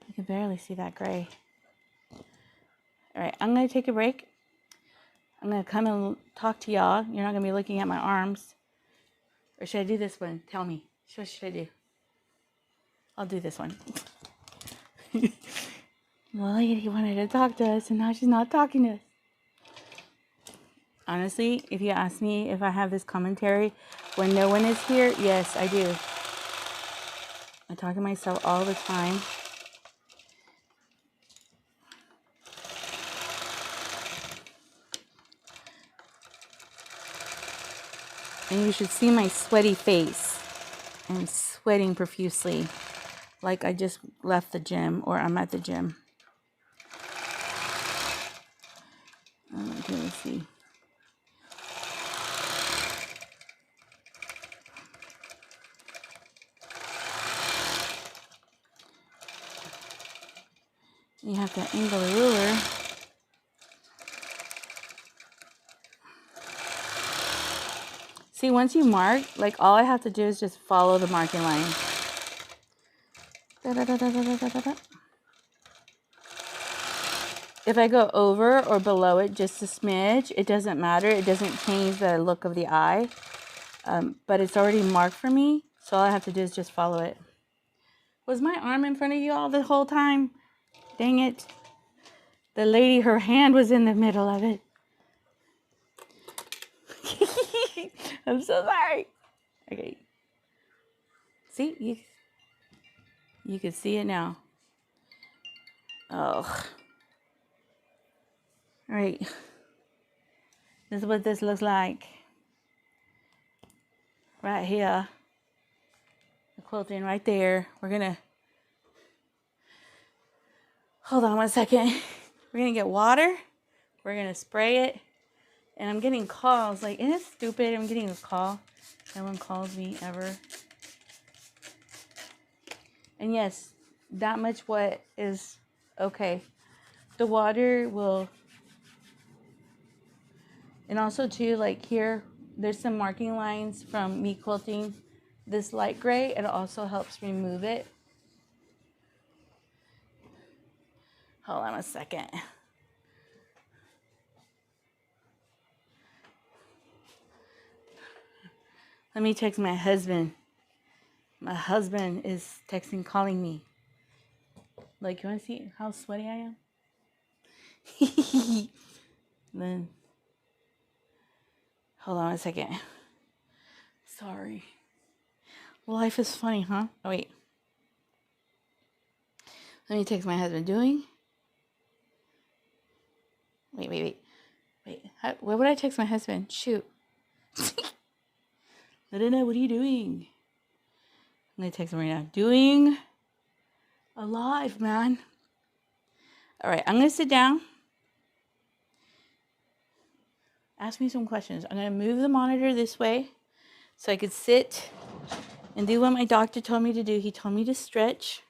You can barely see that gray. All right, I'm going to take a break. I'm going to come and talk to y'all. You're not going to be looking at my arms. Or should I do this one? Tell me. What should I do? I'll do this one. The lady wanted to talk to us, and now she's not talking to us. Honestly, if you ask me if I have this commentary when no one is here, yes, I do. I talk to myself all the time. And you should see my sweaty face. I'm sweating profusely, like I just left the gym or I'm at the gym. Okay, let's see. You have to angle the ruler. See, once you mark, like all I have to do is just follow the marking line. Da, da, da, da, da, da, da, da. If I go over or below it just a smidge, it doesn't matter. It doesn't change the look of the eye. But it's already marked for me, so all I have to do is just follow it. Was my arm in front of you all the whole time? Dang it. The lady, her hand was in the middle of it. I'm so sorry. Okay. See, you can see it now. Oh. All right. This is what this looks like. Right here. The quilting right there. We're gonna, hold on one second. We're gonna get water. We're gonna spray it. And I'm getting calls. Like, isn't it stupid? I'm getting a call. No one calls me ever. And yes, that much wet is okay. The water will, and also too, like here, there's some marking lines from me quilting this light gray. It also helps remove it. Hold on a second. Let me text my husband. My husband is texting, calling me. Like, you want to see how sweaty I am? Then, hold on a second. Sorry. Life is funny, huh? Oh, wait. Let me text my husband. Doing? Wait. Why would I text my husband? Shoot. I don't know. What are you doing? I'm going to text him right now. Doing? Alive, man. All right. I'm going to sit down. Ask me some questions. I'm going to move the monitor this way so I could sit and do what my doctor told me to do. He told me to stretch.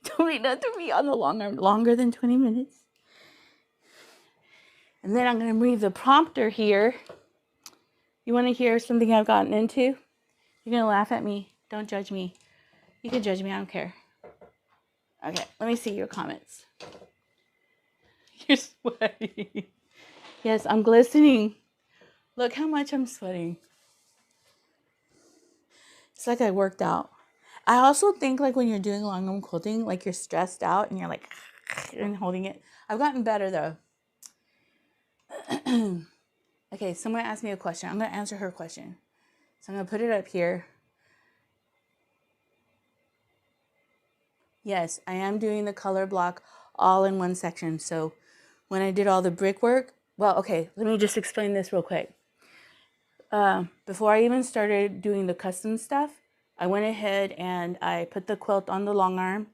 He told me not to be on the long arm longer than 20 minutes. And then I'm going to move the prompter here. You want to hear something I've gotten into? You're going to laugh at me. Don't judge me. You can judge me. I don't care. Okay, let me see your comments. You're sweating. Yes, I'm glistening. Look how much I'm sweating. It's like I worked out. I also think like when you're doing long arm quilting, like you're stressed out and you're like and holding it. I've gotten better though. Okay, someone asked me a question. I'm going to answer her question. So I'm going to put it up here. Yes, I am doing the color block all in one section. So when I did all the brickwork, well, okay, let me just explain this real quick. Before I even started doing the custom stuff, I went ahead and I put the quilt on the long arm.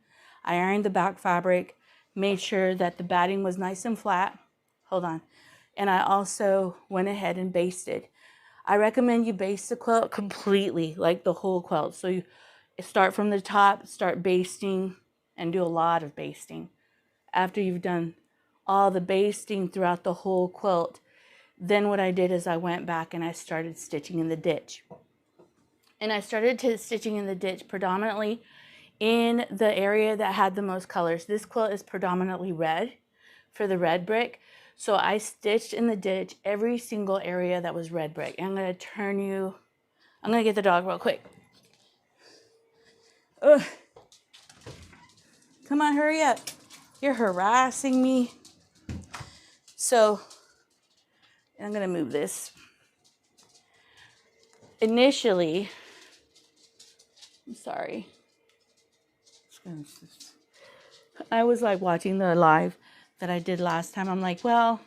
I ironed the back fabric, made sure that the batting was nice and flat. Hold on. And I also went ahead and basted. I recommend you baste the quilt completely, like the whole quilt. So you start from the top, start basting and do a lot of basting. After you've done all the basting throughout the whole quilt, then what I did is I went back and I started stitching in the ditch. And I started stitching in the ditch predominantly in the area that had the most colors. This quilt is predominantly red for the red brick. So I stitched in the ditch every single area that was red brick. And I'm going to get the dog real quick. Ugh. Come on, hurry up. You're harassing me. So I'm going to move this. Initially, I'm sorry. I was like watching the live that I did last time. I'm like, well,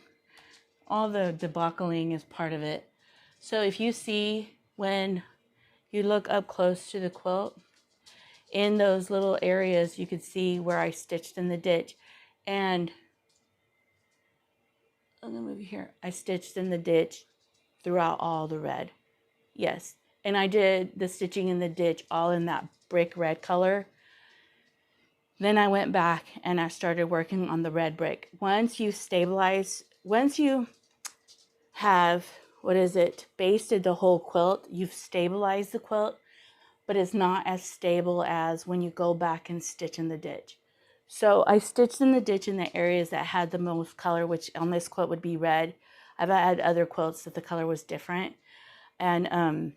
all the debacling is part of it. So if you see when you look up close to the quilt, in those little areas, you could see where I stitched in the ditch. And I'm gonna move here. I stitched in the ditch throughout all the red. Yes. And I did the stitching in the ditch all in that brick red color. Then I went back and I started working on the red brick. Once you have, basted the whole quilt, you've stabilized the quilt, but it's not as stable as when you go back and stitch in the ditch. So I stitched in the ditch in the areas that had the most color, which on this quilt would be red. I've had other quilts that the color was different. And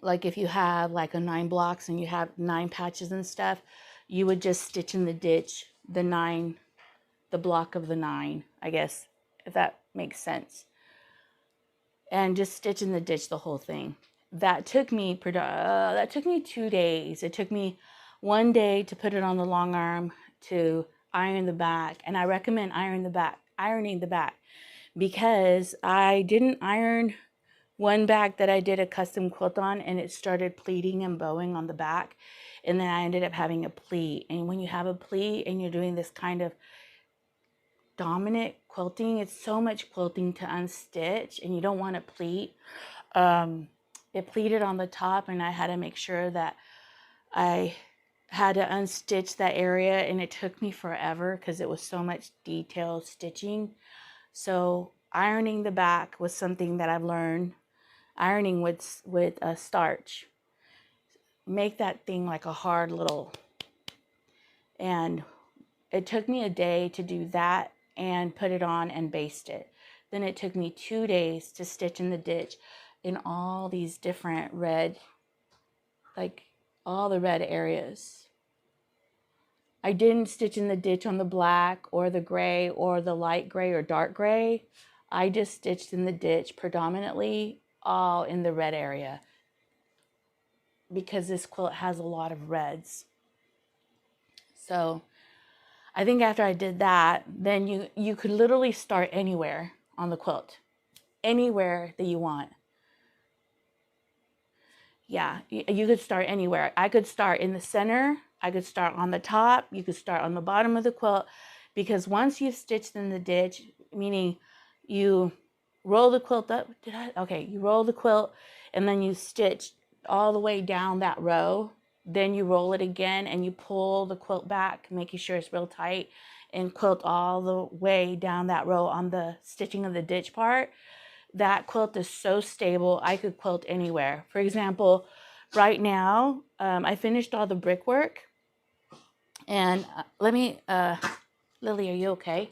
like if you have like a 9 blocks and you have 9 patches and stuff, you would just stitch in the ditch the block of the 9, I guess, if that makes sense. And just stitch in the ditch the whole thing. That took me 2 days. It took me 1 day to put it on the long arm, to iron the back. And I recommend ironing the back because I didn't iron one back that I did a custom quilt on, and it started pleating and bowing on the back. And then I ended up having a pleat. And when you have a pleat and you're doing this kind of dominant quilting, it's so much quilting to unstitch, and you don't want to pleat. It pleated on the top, and I had to make sure that I had to unstitch that area, and it took me forever because it was so much detailed stitching. So ironing the back was something that I've learned. Ironing with a starch, make that thing like a hard little, and it took me a day to do that and put it on and baste it. Then it took me 2 days to stitch in the ditch in all these different red, like all the red areas. I didn't stitch in the ditch on the black or the gray or the light gray or dark gray. I just stitched in the ditch predominantly all in the red area because this quilt has a lot of reds. So I think after I did that, then you could literally start anywhere on the quilt, anywhere that you want. Yeah, you could start anywhere. I could start in the center. I could start on the top. You could start on the bottom of the quilt, because once you've stitched in the ditch, meaning you roll the quilt up. You roll the quilt and then you stitch all the way down that row. Then you roll it again and you pull the quilt back, making sure it's real tight, and quilt all the way down that row on the stitching of the ditch part. That quilt is so stable, I could quilt anywhere. For example, right now, I finished all the brickwork. And Lily, are you okay?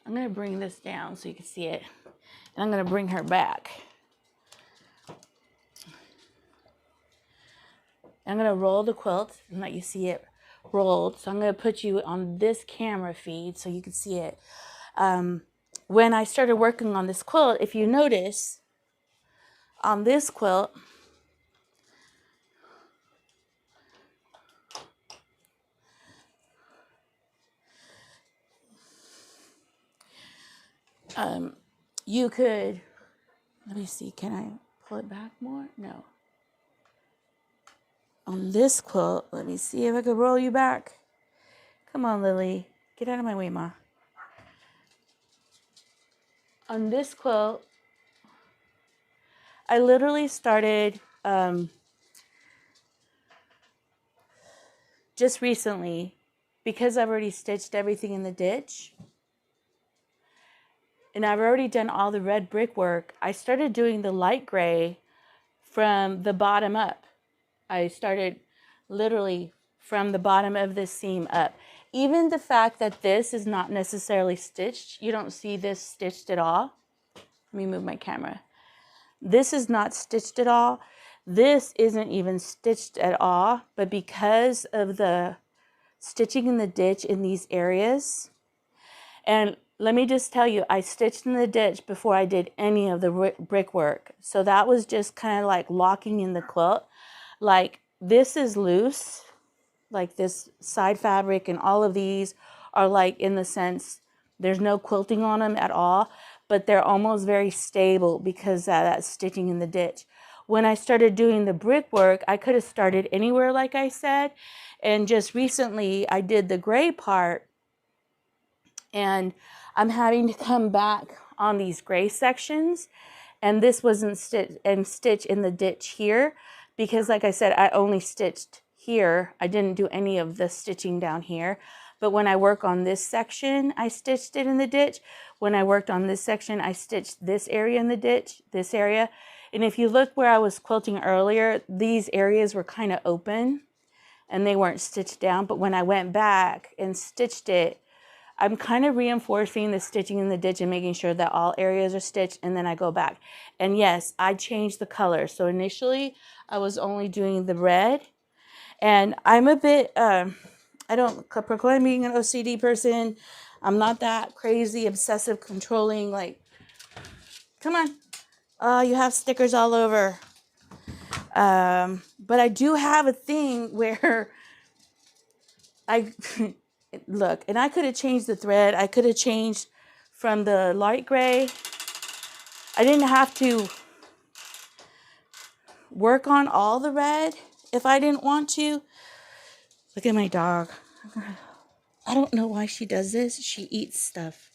I'm going to bring this down so you can see it. And I'm going to bring her back. I'm going to roll the quilt and let you see it rolled. So I'm going to put you on this camera feed so you can see it. When I started working on this quilt, if you notice, on this quilt, you could, let me see, can I pull it back more? No. On this quilt, let me see if I could roll you back. Come on, Lily. Get out of my way, Ma. On this quilt, I literally started just recently, because I've already stitched everything in the ditch, and I've already done all the red brickwork, I started doing the light gray from the bottom up. I started literally from the bottom of this seam up. Even the fact that this is not necessarily stitched, you don't see this stitched at all. Let me move my camera. This is not stitched at all. This isn't even stitched at all, but because of the stitching in the ditch in these areas, and let me just tell you, I stitched in the ditch before I did any of the brickwork. So that was just kind of like locking in the quilt. Like this is loose, like this side fabric and all of these are like in the sense, there's no quilting on them at all, but they're almost very stable because of that stitching in the ditch. When I started doing the brickwork, I could have started anywhere, like I said. And just recently I did the gray part, and I'm having to come back on these gray sections, and this wasn't stitched in the ditch here because, like I said, I only stitched here. I didn't do any of the stitching down here. But when I work on this section, I stitched it in the ditch. When I worked on this section, I stitched this area in the ditch, this area. And if you look where I was quilting earlier, these areas were kind of open and they weren't stitched down. But when I went back and stitched it, I'm kind of reinforcing the stitching in the ditch and making sure that all areas are stitched, and then I go back. And yes, I changed the color. So initially I was only doing the red, and I'm a bit, I don't proclaim being an OCD person. I'm not that crazy, obsessive, controlling, like, come on. Oh, you have stickers all over. But I do have a thing where I... Look, and I could have changed the thread. I could have changed from the light gray. I didn't have to work on all the red if I didn't want to. Look at my dog. I don't know why she does this. She eats stuff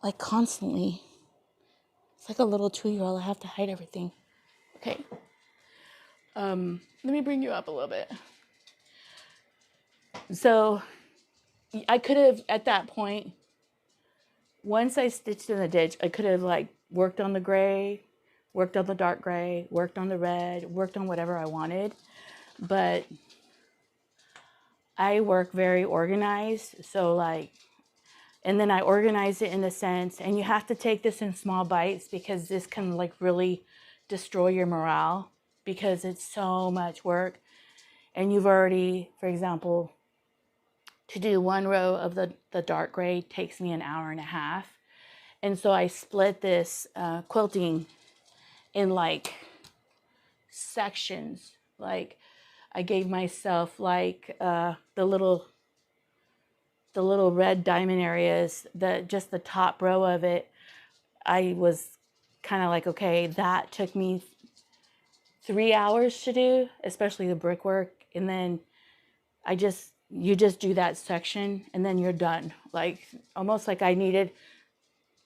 like constantly. It's like a little 2-year-old. I have to hide everything. Okay. Let me bring you up a little bit. So I could have, at that point, once I stitched in the ditch, I could have like worked on the gray, worked on the dark gray, worked on the red, worked on whatever I wanted. But I work very organized. So like, and then I organize it in a sense, and you have to take this in small bites because this can like really destroy your morale because it's so much work. And you've already, for example, to do one row of the dark gray takes me an hour and a half. And so I split this quilting in like sections. Like I gave myself like the little red diamond areas, just the top row of it. I was kind of like, okay, that took me 3 hours to do, especially the brickwork. And then you just do that section and then you're done. Like almost like I needed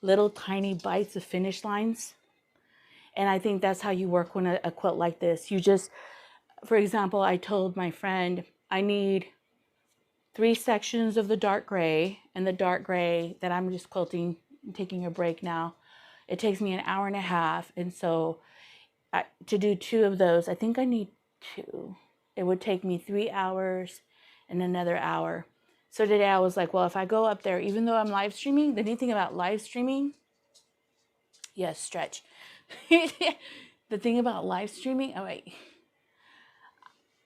little tiny bites of finish lines. And I think that's how you work when a quilt like this. You just, for example, I told my friend, I need 3 sections of the dark gray, and the dark gray that I'm just quilting, I'm taking a break now. It takes me an hour and a half. And so to do 2 of those, I think I need 2. It would take me 3 hours and another hour. So today I was like, well, if I go up there, even though I'm live streaming, the neat thing about live streaming, yes, stretch. The thing about live streaming, oh wait,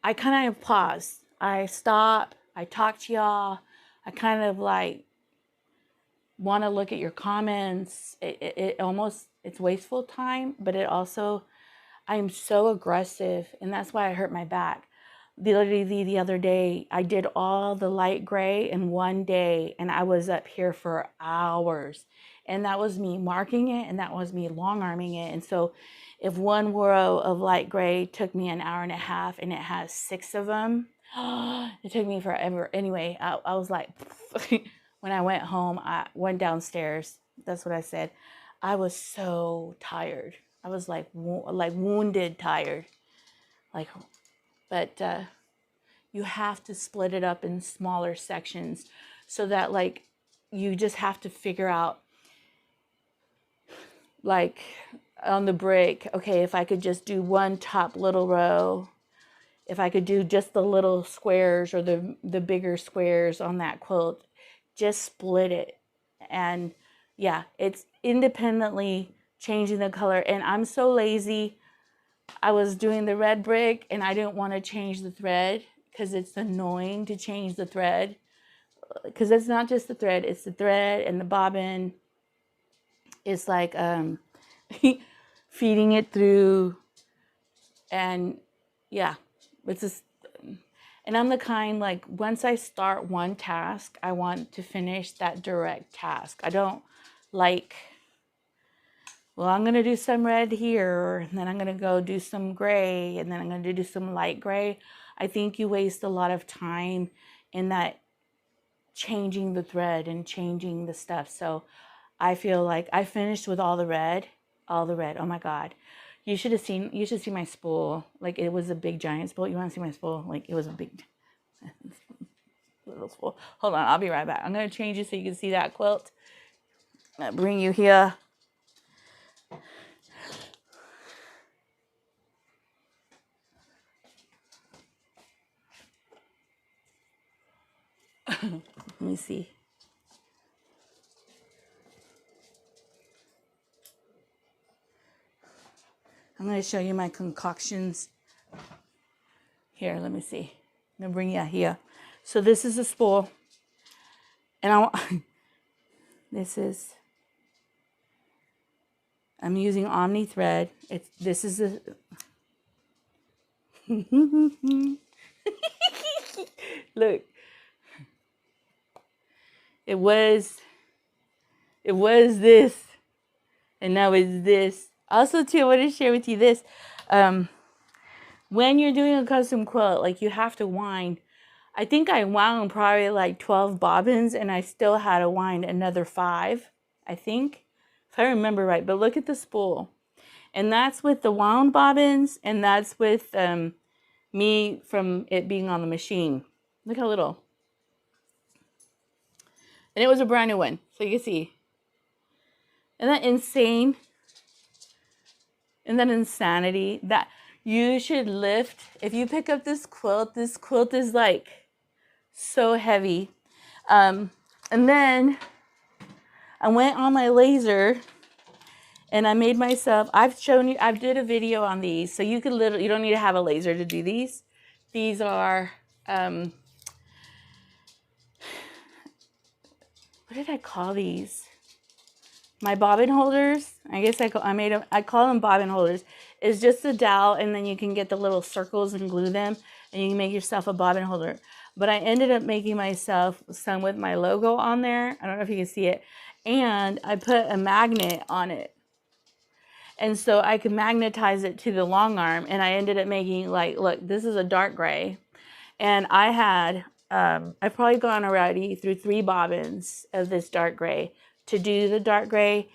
I kind of pause. I stop, I talk to y'all. I kind of like want to look at your comments. It almost, it's wasteful time, but it also, I'm so aggressive, and that's why I hurt my back. The other day, I did all the light gray in one day, and I was up here for hours. And that was me marking it, and that was me long arming it. And so if one row of light gray took me an hour and a half, and it has 6 of them, it took me forever. Anyway, I was like, when I went home, I went downstairs. That's what I said. I was so tired. I was like wounded tired. Like, but you have to split it up in smaller sections so that like you just have to figure out like on the brick, okay, if I could just do one top little row, if I could do just the little squares or the bigger squares on that quilt, just split it. And yeah, it's independently changing the color. And I'm so lazy. I was doing the red brick and I didn't want to change the thread because it's annoying to change the thread, because it's not just the thread, it's the thread and the bobbin. It's like feeding it through, and yeah, it's just, and I'm the kind, like, once I start one task, I want to finish that direct task. I don't like, well, I'm going to do some red here, and then I'm going to go do some gray, and then I'm going to do some light gray. I think you waste a lot of time in that changing the thread and changing the stuff. So I feel like I finished with all the red. Oh my God. You should see my spool. Like, it was a big giant spool. You want to see my spool? Like, it was a big little spool. Hold on, I'll be right back. I'm going to change it so you can see that quilt. I'll bring you here. Let me see. I'm going to show you my concoctions. Here, let me see. I'm going to bring you here. So this is a spool. And I'm using Omni thread. This is a look. It was this, and now it's this. Also, too, I want to share with you this. When you're doing a custom quilt, like, you have to wind. I think I wound probably like 12 bobbins, and I still had to wind another 5, I think, if I remember right. But look at the spool. And that's with the wound bobbins, and that's with me from it being on the machine. Look how little. And it was a brand new one, so you can see. Isn't that insane? Isn't that insanity? That you should lift. If you pick up this quilt is like so heavy. And then I went on my laser and I made myself, I've shown you, I did a video on these, so you could literally, you don't need to have a laser to do these. These are, what did I call these? My bobbin holders. I guess I call them bobbin holders. It's just a dowel, and then you can get the little circles and glue them, and you can make yourself a bobbin holder. But I ended up making myself some with my logo on there. I don't know if you can see it. And I put a magnet on it. And so I could magnetize it to the long arm, and I ended up making, like, look, this is a dark gray. And I had, I've probably gone already through 3 bobbins of this dark gray to do the dark gray.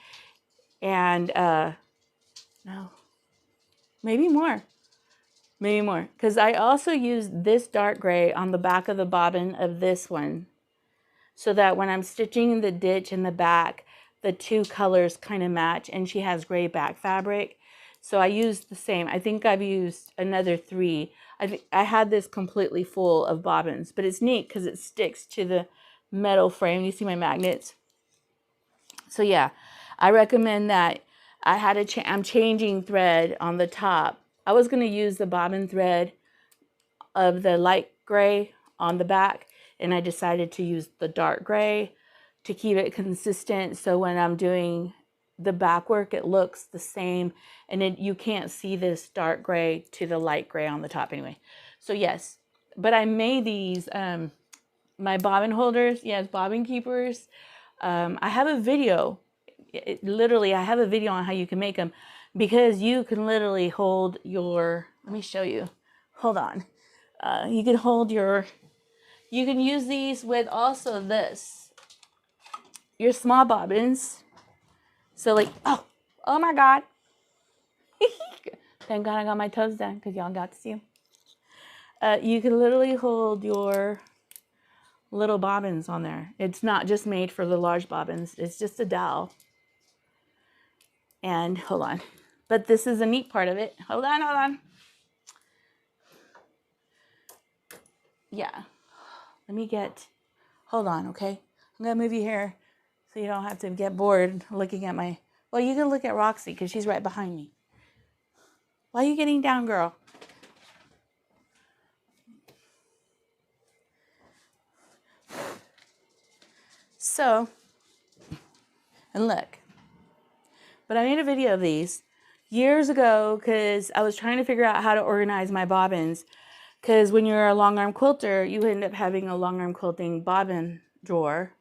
And no, maybe more. Because I also used this dark gray on the back of the bobbin of this one, so that when I'm stitching the ditch in the back, the 2 colors kind of match, and she has gray back fabric. So I used the same. I think I've used another 3. I had this completely full of bobbins, but it's neat because it sticks to the metal frame. You see my magnets? So yeah, I recommend that. I'm changing thread on the top. I was going to use the bobbin thread of the light gray on the back, and I decided to use the dark gray to keep it consistent, so when I'm doing the back work, it looks the same, and you can't see this dark gray to the light gray on the top anyway. So yes, but I made these, my bobbin holders, yes, bobbin keepers. I have a video, literally I have a video on how you can make them, because you can literally hold your, let me show you, hold on. You can hold your, you can use these with also this, your small bobbins. So like, oh my God. Thank God I got my toes done, because y'all got to see them. you can literally hold your little bobbins on there. It's not just made for the large bobbins. It's just a dowel. And hold on. But this is a neat part of it. Hold on. Yeah. Let me get, hold on, okay? I'm going to move you here so you don't have to get bored looking at my, well, you can look at Roxy because she's right behind me. Why are you getting down, girl? So, and look, but I made a video of these years ago because I was trying to figure out how to organize my bobbins. Because when you're a long arm quilter, you end up having a long arm quilting bobbin drawer.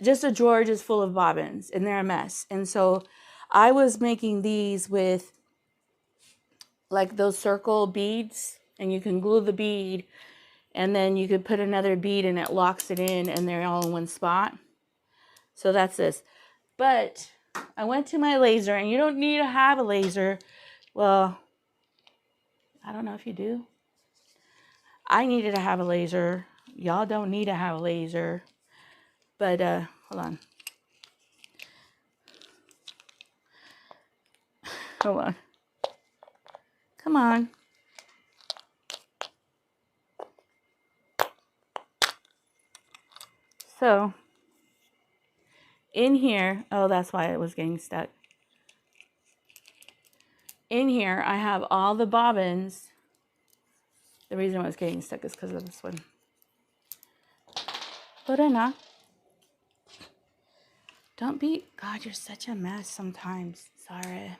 Just a drawer just full of bobbins, and they're a mess. And so I was making these with like those circle beads, and you can glue the bead, and then you could put another bead and it locks it in, and they're all in one spot. So that's this. But I went to my laser, and you don't need to have a laser. Well, I don't know if you do. I needed to have a laser. Y'all don't need to have a laser. But hold on. Hold on. Come on. So in here, oh, that's why it was getting stuck. In here, I have all the bobbins. The reason why it's getting stuck is because of this one. Lorena, don't be, God, you're such a mess sometimes. Sorry.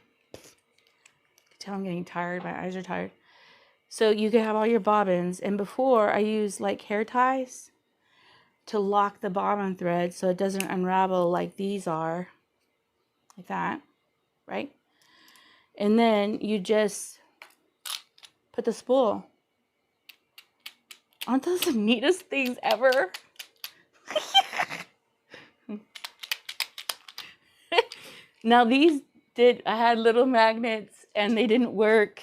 Tell I'm getting tired. My eyes are tired. So you can have all your bobbins. And before, I used like hair ties to lock the bobbin thread so it doesn't unravel like these are. Like that, right? And then you just put the spool. Aren't those the neatest things ever? Now these I had little magnets and they didn't work.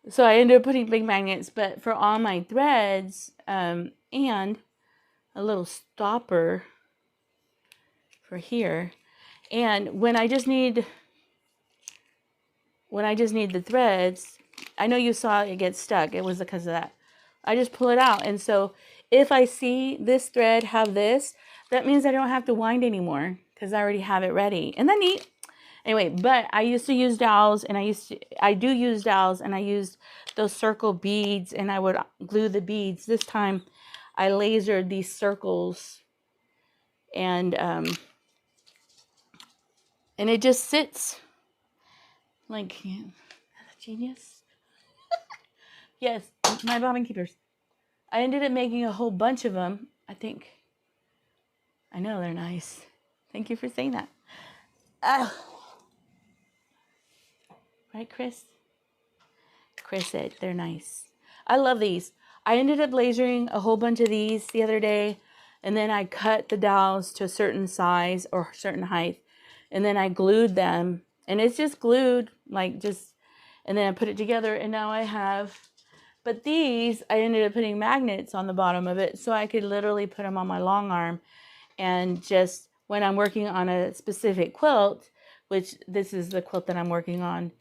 So I ended up putting big magnets, but for all my threads, and a little stopper for here. And when I just need the threads, I know you saw it get stuck. It was because of that. I just pull it out. And so if I see this thread have this, that means I don't have to wind anymore because I already have it ready. Isn't that neat? Anyway, but I used to use dowels, and I do use dowels, and I used those circle beads, and I would glue the beads. This time I lasered these circles, and it just sits like, that's a genius. Yes, my bobbin keepers. I ended up making a whole bunch of them. I know they're nice. Thank you for saying that. Right, Chris? Chris said they're nice. I love these. I ended up lasering a whole bunch of these the other day, and then I cut the dowels to a certain size or certain height, and then I glued them, and it's just glued, and then I put it together, and now I have, but these, I ended up putting magnets on the bottom of it, so I could literally put them on my long arm, and just when I'm working on a specific quilt, which this is the quilt that I'm working on,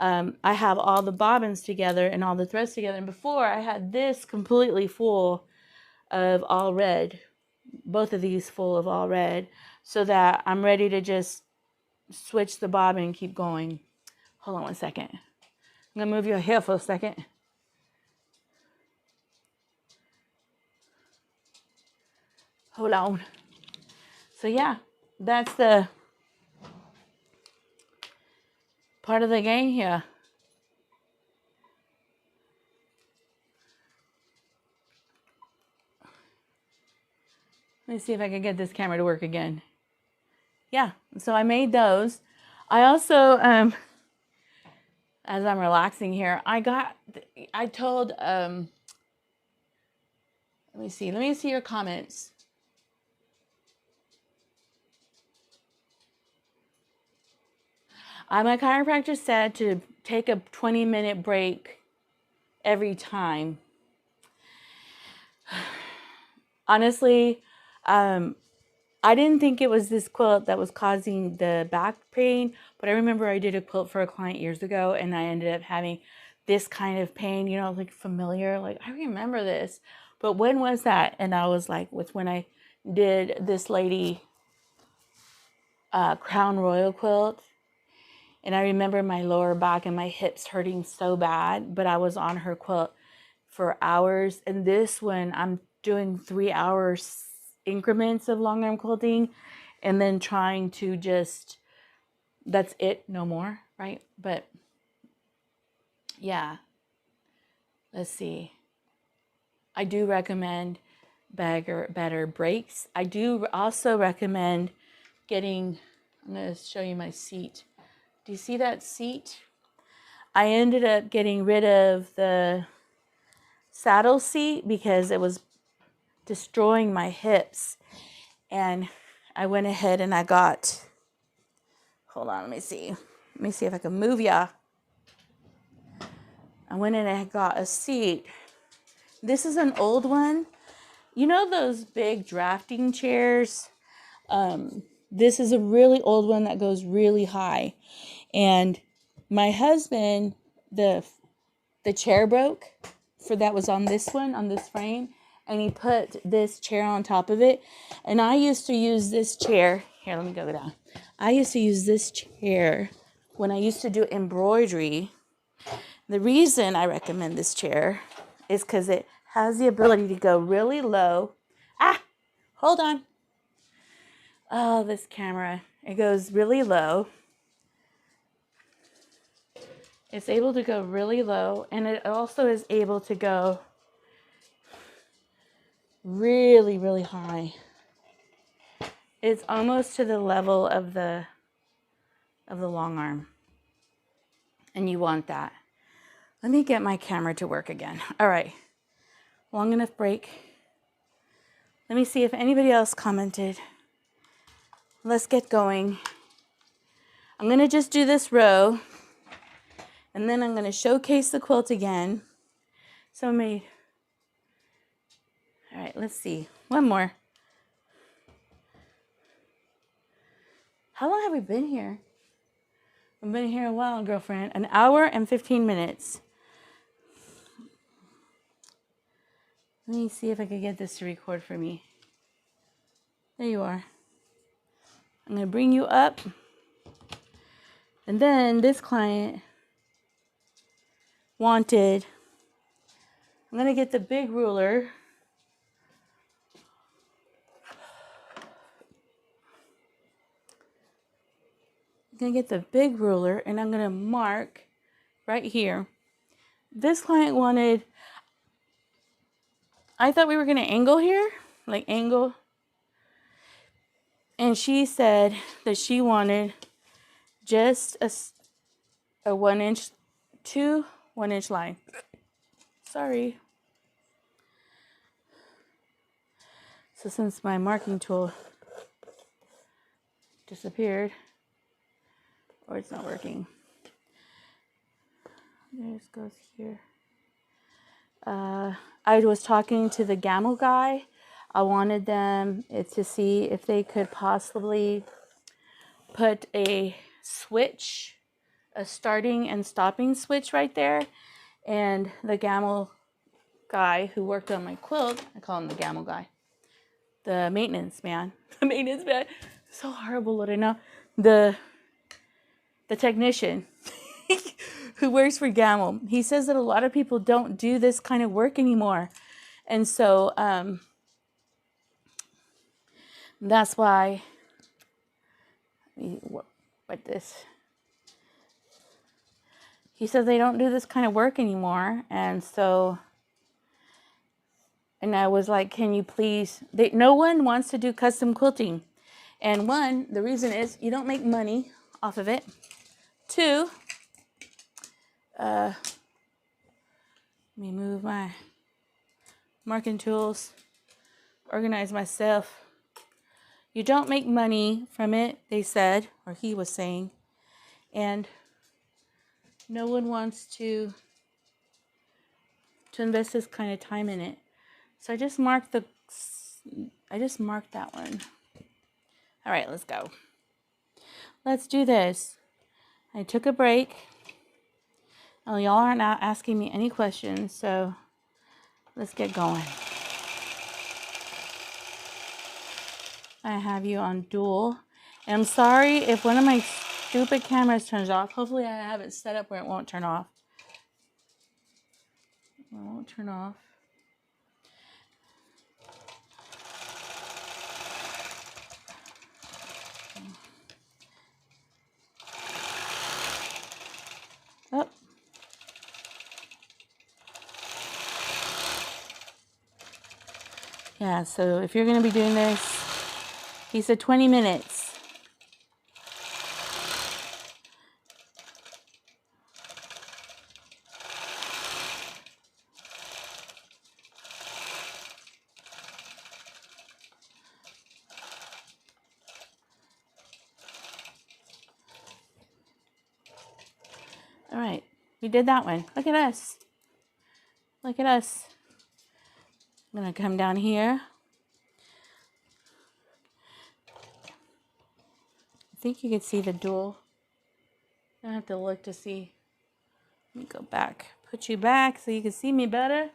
I have all the bobbins together and all the threads together. And before, I had this completely full of all red, both of these full of all red, so that I'm ready to just switch the bobbin and keep going. Hold on one second. I'm going to move your hair for a second. Hold on. So yeah, that's the part of the game here. Let me see if I can get this camera to work again. Yeah, so I made those. I also, as I'm relaxing here, I told, let me see your comments. My chiropractor said to take a 20-minute break every time. Honestly, I didn't think it was this quilt that was causing the back pain, but I remember I did a quilt for a client years ago and I ended up having this kind of pain, you know, like familiar, like I remember this, but when was that? And I was like, it's when I did this lady Crown Royal quilt. And I remember my lower back and my hips hurting so bad, but I was on her quilt for hours. And this one, I'm doing 3 hour increments of long arm quilting and then trying to just, that's it, no more, right? But yeah, let's see. I do recommend better breaks. I do also recommend getting, I'm going to show you my seat. Do you see that seat? I ended up getting rid of the saddle seat because it was destroying my hips. And I went ahead and I got, hold on, let me see if I can move ya. I went in and I got a seat. This is an old one. You know those big drafting chairs? This is a really old one that goes really high. And my husband, the chair broke for that was on this one, on this frame. And he put this chair on top of it. And I used to use this chair. Here, let me go down. I used to use this chair when I used to do embroidery. The reason I recommend this chair is because it has the ability to go really low. Hold on. Oh, this camera. It goes really low. It's able to go really low, and it also is able to go really, really high. It's almost to the level of the long arm. And you want that. Let me get my camera to work again. All right. Long enough break. Let me see if anybody else commented. Let's get going. I'm going to just do this row. And then I'm going to showcase the quilt again. So all right, let's see. One more. How long have we been here? We've been here a while, girlfriend. 1 hour and 15 minutes. Let me see if I can get this to record for me. There you are. I'm going to bring you up. And then this client wanted, I'm going to get the big ruler. I'm going to get the big ruler and I'm going to mark right here. This client wanted, I thought we were going to angle here, like angle. And she said that she wanted just a 1 inch, 1 inch line. Sorry. So since my marking tool disappeared, or it's not working, this goes here. I was talking to the Gamel guy. I wanted them to see if they could possibly put a switch, a starting and stopping switch right there. And the Gamel guy who worked on my quilt, I call him the Gamel guy, the maintenance man, so horrible that I know, the technician who works for Gamel, he says that a lot of people don't do this kind of work anymore. And so that's why, what this, he says they don't do this kind of work anymore. And so, and I was like, can you please, no one wants to do custom quilting. And one, the reason is you don't make money off of it. Two, let me move my marking tools, organize myself. You don't make money from it, they said, or he was saying, and no one wants to invest this kind of time in it. So I just marked that one. All right, let's go. Let's do this. I took a break. Oh, y'all aren't asking me any questions, so let's get going. I have you on dual. And I'm sorry if one of my stupid cameras turns off. Hopefully I have it set up where it won't turn off. It won't turn off. Oh. Yeah, so if you're going to be doing this, he said 20 minutes. All right, we did that one. Look at us. Look at us. I'm going to come down here. I think you can see the dual. I have to look to see. Let me go back. Put you back so you can see me better.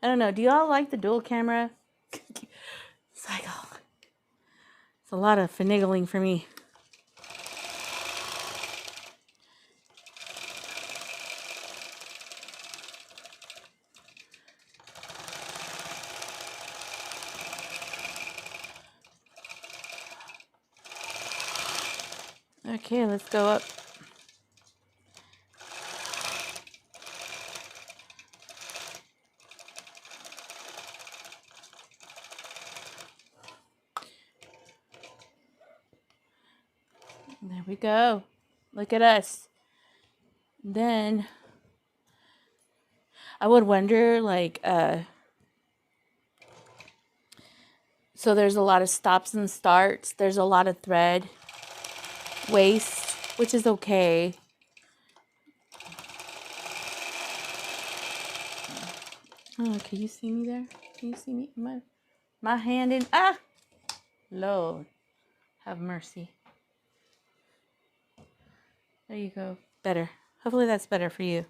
I don't know. Do y'all like the dual camera? It's like, oh, it's a lot of finagling for me. Okay, let's go up. There we go. Look at us. Then I would wonder, like, so there's a lot of stops and starts. There's a lot of thread waste, which is okay. Oh, can you see me there? Can you see me? My hand in, Lord, have mercy. There you go. Better. Hopefully that's better for you.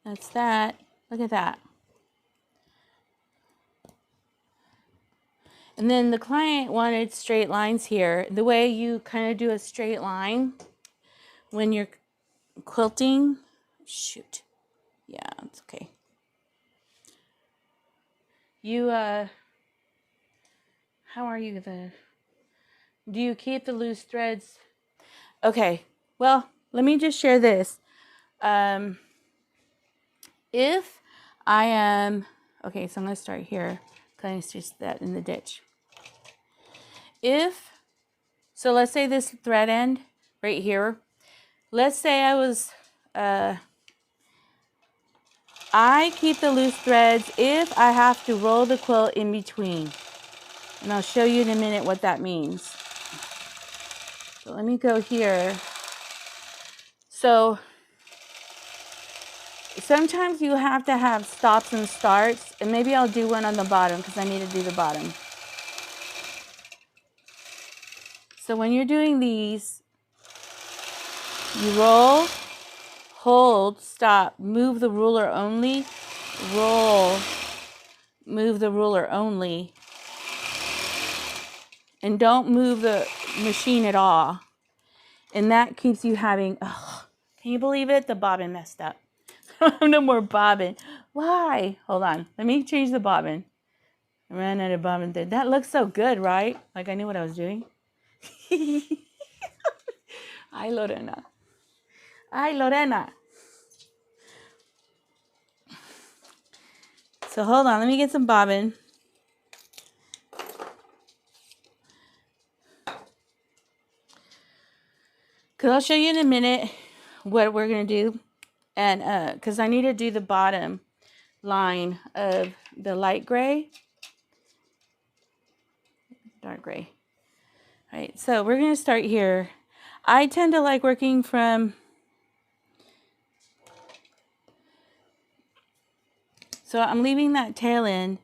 That's that. Look at that. And then the client wanted straight lines here. The way you kind of do a straight line when you're quilting. Shoot. Yeah, it's okay. You, how are you? Do you keep the loose threads? Okay. Well, let me just share this. If I am, okay, so I'm going to start here. Kind of just that in the ditch. So let's say this thread end right here. Let's say I keep the loose threads if I have to roll the quilt in between. And I'll show you in a minute what that means. So let me go here. So sometimes you have to have stops and starts, and maybe I'll do one on the bottom because I need to do the bottom. So when you're doing these, you roll, hold, stop, move the ruler only, roll, move the ruler only, and don't move the machine at all. And that keeps you having, can you believe it? The bobbin messed up. I have no more bobbin. Why? Hold on. Let me change the bobbin. I ran out of bobbin. That looks so good, right? Like I knew what I was doing. Ay, Lorena. Ay, Lorena. So hold on. Let me get some bobbin. Because I'll show you in a minute what we're going to do. And because I need to do the bottom line of the light gray, dark gray. All right, so we're going to start here. I tend to like working from, so I'm leaving that tail end,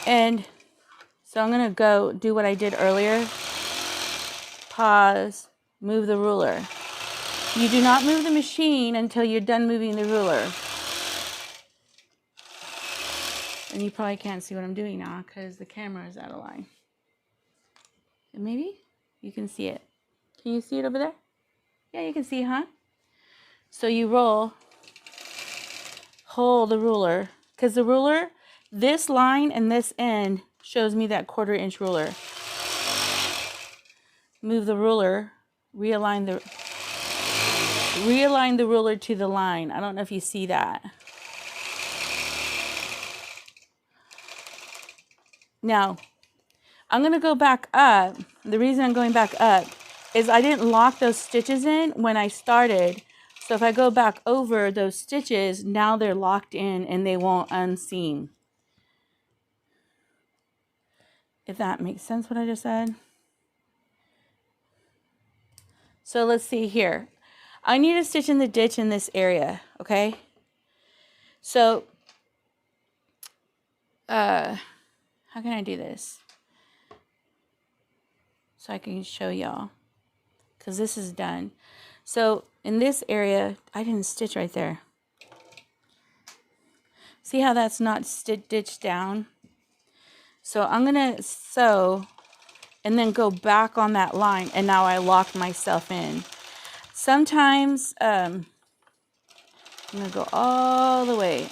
and so I'm going to go do what I did earlier. Pause, move the ruler. You do not move the machine until you're done moving the ruler. And you probably can't see what I'm doing now because the camera is out of line. And maybe you can see it. Can you see it over there? Yeah, you can see, huh? So you roll, hold the ruler, because the ruler, this line and this end shows me that 1/4 inch ruler. Move the ruler, realign the ruler to the line. I don't know if you see that. Now, I'm going to go back up. The reason I'm going back up is I didn't lock those stitches in when I started. So if I go back over those stitches, now they're locked in and they won't unseam. If that makes sense what I just said. So let's see here. I need to stitch in the ditch in this area, okay? So, how can I do this? So I can show y'all, because this is done. So in this area, I didn't stitch right there. See how that's not stitched down? So I'm going to sew and then go back on that line, and now I locked myself in. Sometimes, I'm going to go all the way.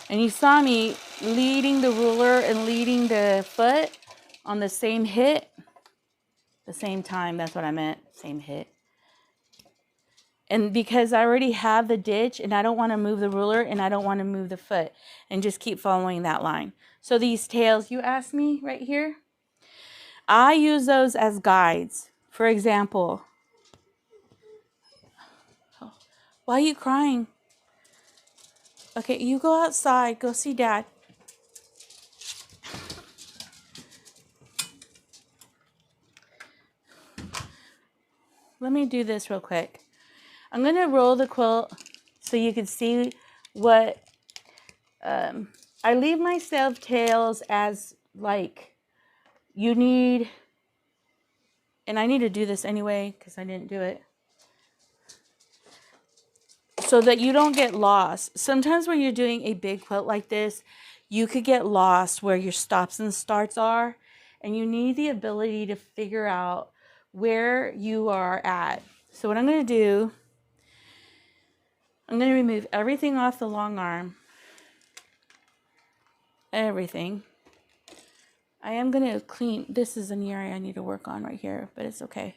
And you saw me leading the ruler and leading the foot on the same hit. The same time, that's what I meant, same hit. And because I already have the ditch and I don't want to move the ruler and I don't want to move the foot, and just keep following that line. So these tails you asked me right here, I use those as guides. For example, why are you crying? Okay, you go outside, go see Dad. Let me do this real quick. I'm going to roll the quilt so you can see what, I leave myself tails as like you need, and I need to do this anyway because I didn't do it, so that you don't get lost. Sometimes when you're doing a big quilt like this, you could get lost where your stops and starts are, and you need the ability to figure out where you are at. So what I'm going to do, I'm going to remove everything off the long arm. Everything. I am going to clean. This is an area I need to work on right here, but it's okay.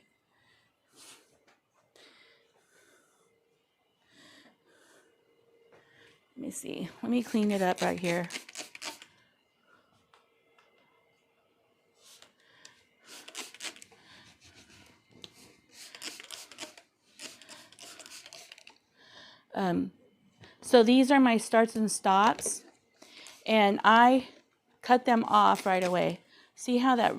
Let me see. Let me clean it up right here. So these are my starts and stops, and I cut them off right away. See how that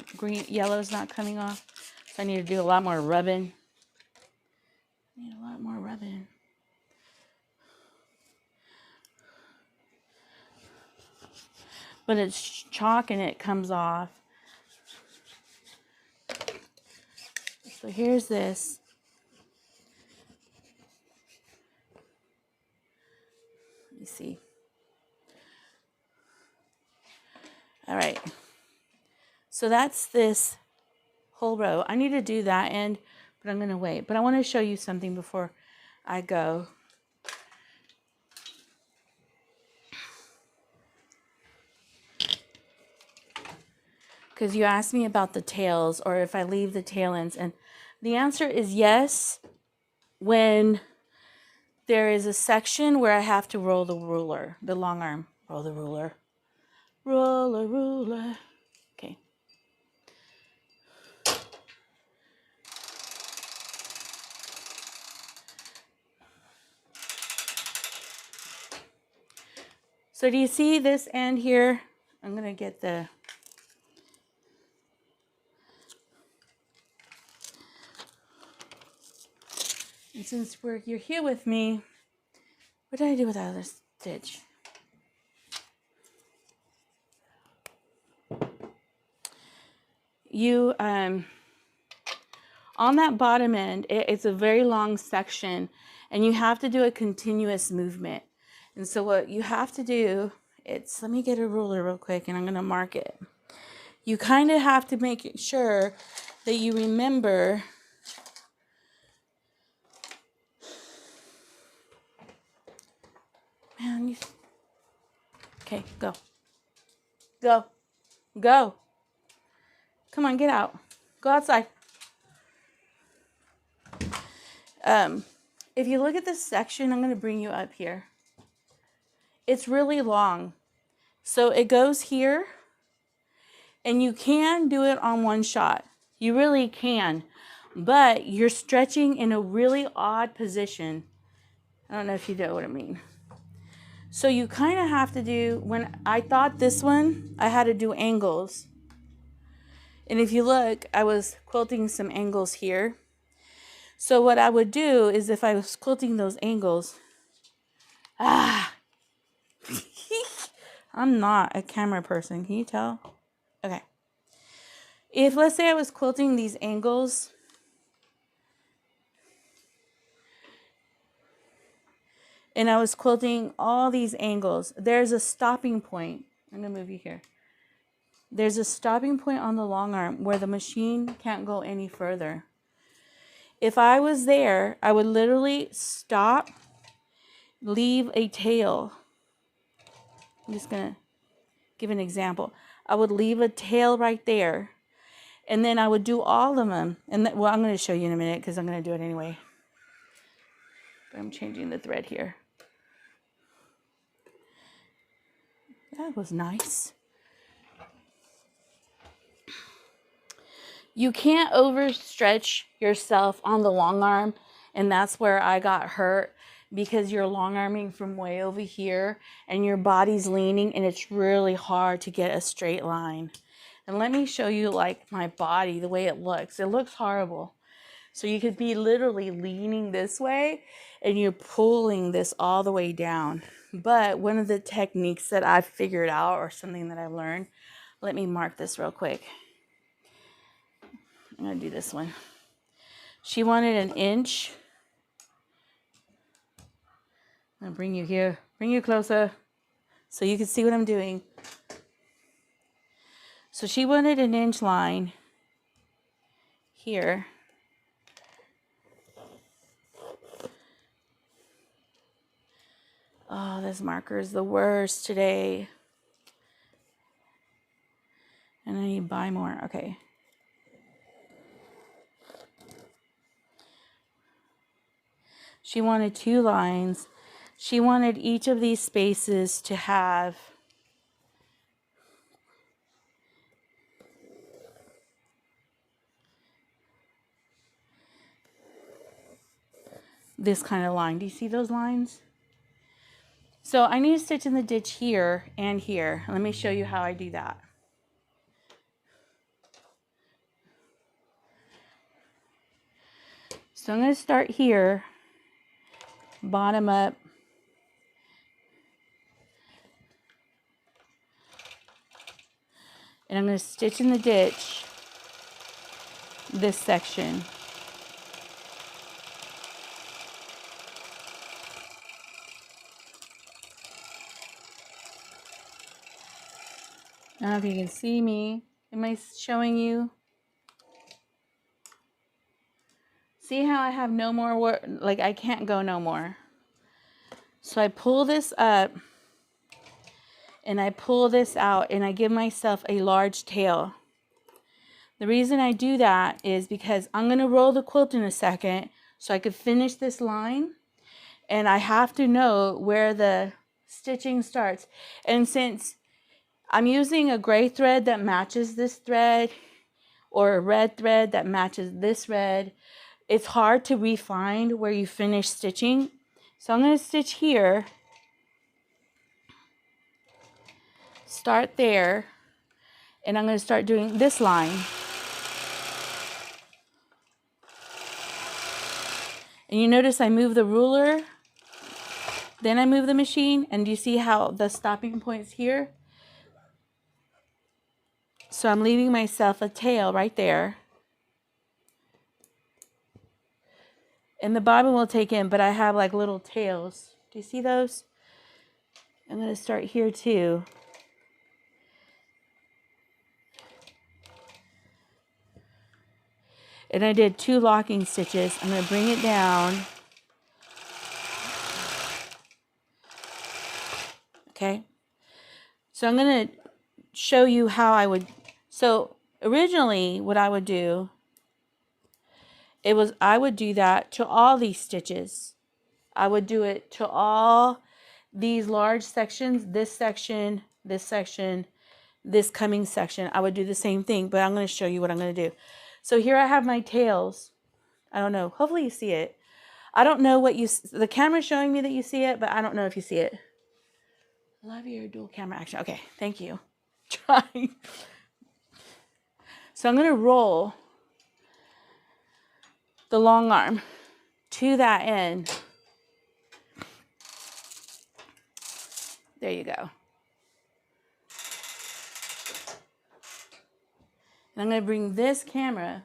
yellow is not coming off? So I need to do a lot more rubbing. But it's chalk and it comes off. So here's this. Let me see. All right. So that's this whole row. I need to do that end, but I'm going to wait. But I want to show you something before I go. Because you asked me about the tails, or if I leave the tail ends. And the answer is yes, when there is a section where I have to roll the ruler, the long arm. Roll the ruler. Roller, ruler. Okay. So do you see this end here? I'm going to get the... And since you're here with me, what did I do with that other stitch? You, on that bottom end, it's a very long section, and you have to do a continuous movement. And so what you have to do, let me get a ruler real quick, and I'm going to mark it. You kind of have to make sure that you remember okay, go. Go. Go. Come on, get out. Go outside. If you look at this section, I'm going to bring you up here. It's really long. So it goes here, and you can do it on one shot. You really can, but you're stretching in a really odd position. I don't know if you know what I mean. So you kind of have to do, when I thought this one, I had to do angles. And if you look, I was quilting some angles here. So what I would do is if I was quilting those angles, I'm not a camera person, can you tell? Okay. If, let's say I was quilting these angles, and I was quilting all these angles, there's a stopping point. I'm going to move you here. There's a stopping point on the long arm where the machine can't go any further. If I was there, I would literally stop, leave a tail. I'm just going to give an example. I would leave a tail right there, and then I would do all of them. And well, I'm going to show you in a minute because I'm going to do it anyway. But I'm changing the thread here. That was nice. You can't overstretch yourself on the long arm, and that's where I got hurt, because you're long arming from way over here and your body's leaning, and it's really hard to get a straight line. And let me show you like my body, the way it looks. It looks horrible. So you could be literally leaning this way and you're pulling this all the way down. But one of the techniques that I've figured out, or something that I've learned, let me mark this real quick. I'm going to do this one. She wanted an inch. I'm going to bring you here, bring you closer so you can see what I'm doing. So she wanted an inch line here. Oh, this marker is the worst today. And I need to buy more. Okay. She wanted 2 lines. She wanted each of these spaces to have this kind of line. Do you see those lines? So I need to stitch in the ditch here and here. Let me show you how I do that. So I'm going to start here, bottom up. And I'm going to stitch in the ditch this section. I don't know if you can see me. Am I showing you? See how I have no more work? Like I can't go no more. So I pull this up and I pull this out and I give myself a large tail. The reason I do that is because I'm going to roll the quilt in a second so I could finish this line. And I have to know where the stitching starts. And since I'm using a gray thread that matches this thread, or a red thread that matches this red, it's hard to refine where you finish stitching. So I'm going to stitch here, start there, and I'm going to start doing this line. And you notice I move the ruler, then I move the machine, and you see how the stopping point's here? So I'm leaving myself a tail right there. And the bobbin will take in, but I have like little tails. Do you see those? I'm going to start here too. And I did 2 locking stitches. I'm going to bring it down. Okay. So I'm going to show you how I would. So originally what I would do, I would do that to all these stitches. I would do it to all these large sections, this section, this section, this coming section. I would do the same thing, but I'm going to show you what I'm going to do. So here I have my tails. I don't know. Hopefully you see it. I don't know what the camera's showing me that you see it, but I don't know if you see it. Love your dual camera action. Okay, thank you. Trying. So I'm going to roll the long arm to that end. There you go. And I'm going to bring this camera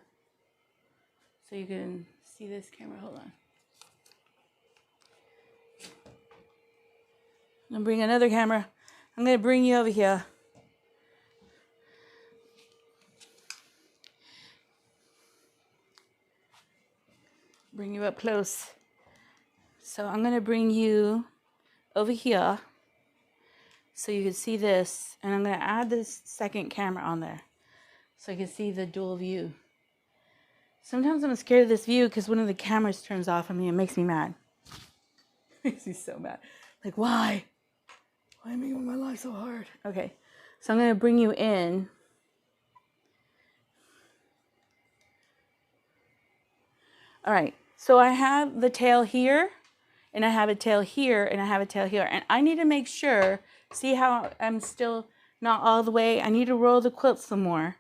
so you can see this camera. Hold on. I'm going to bring another camera. I'm going to bring you over here. Bring you up close. So I'm going to bring you over here so you can see this. And I'm going to add this second camera on there so you can see the dual view. Sometimes I'm scared of this view because one of the cameras turns off on me. It makes me mad. It makes me so mad. Like, why? Why am I making my life so hard? Okay, so I'm going to bring you in. All right, so I have the tail here, and I have a tail here, and I have a tail here. And I need to make sure, see how I'm still not all the way? I need to roll the quilt some more.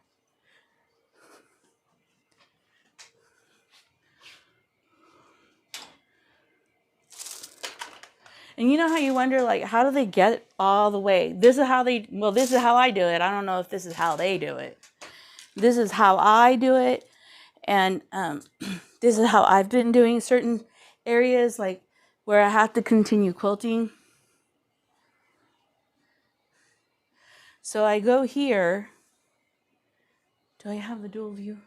And you know how you wonder, like, how do they get all the way? This is how this is how I do it. I don't know if this is how they do it. This is how I do it. And this is how I've been doing certain areas, like where I have to continue quilting. So I go here. Do I have the dual view?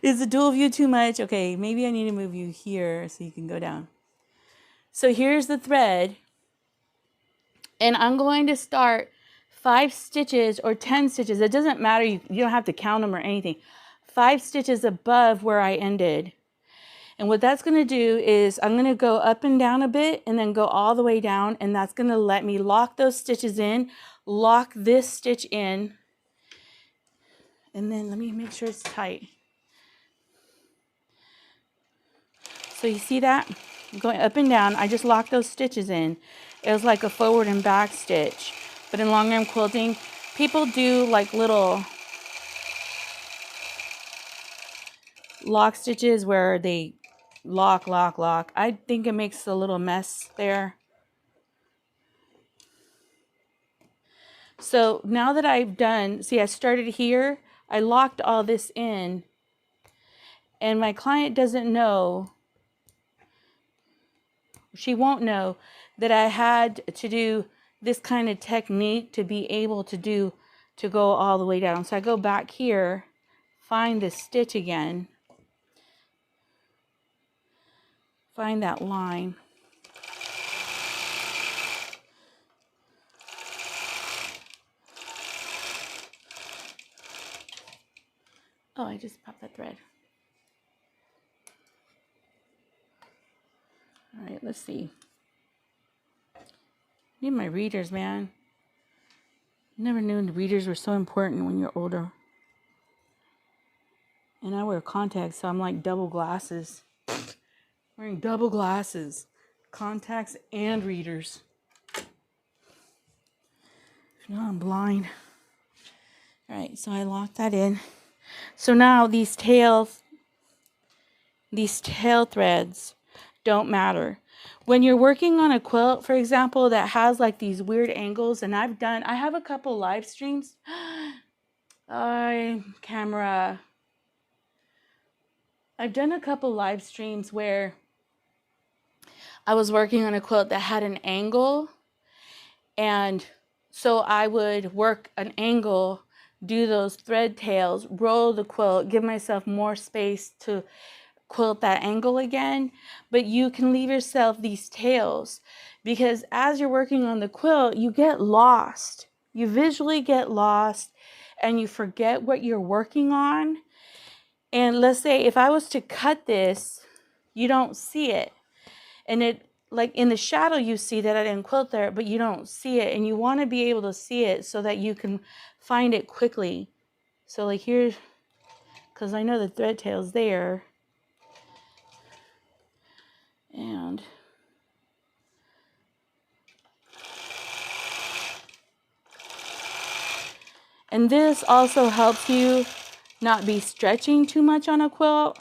Is the dual view too much? Okay, maybe I need to move you here so you can go down. So here's the thread. And I'm going to start 5 stitches or 10 stitches. It doesn't matter. You don't have to count them or anything. 5 stitches above where I ended. And what that's going to do is I'm going to go up and down a bit and then go all the way down. And that's going to let me lock those stitches in, lock this stitch in. And then let me make sure it's tight. So you see that? I'm going up and down. I just locked those stitches in. It was like a forward and back stitch. But in long arm quilting, people do like little lock stitches where they lock. I think it makes a little mess there. So now that I've done, see, I started here, I locked all this in, and my client doesn't know, she won't know that I had to do this kind of technique to be able to go all the way down. So I go back here, find this stitch again, find that line. Oh, I just popped that thread. All right, let's see. Need my readers, man. Never knew the readers were so important when you're older. And I wear contacts, so I'm like double glasses. Wearing double glasses. Contacts and readers. No, I'm blind. All right, so I locked that in. So now these tail threads don't matter. When you're working on a quilt, for example, that has like these weird angles, and I have a couple live streams. Camera. I've done a couple live streams where I was working on a quilt that had an angle, and so I would work an angle, do those thread tails, roll the quilt, give myself more space to quilt that angle again. But you can leave yourself these tails, because as you're working on the quilt, you get lost. You visually get lost and you forget what you're working on. And let's say if I was to cut this, you don't see it. And it, like in the shadow, you see that I didn't quilt there, but you don't see it. And you want to be able to see it so that you can find it quickly. So like here, because I know the thread tail's there. And this also helps you not be stretching too much on a quilt,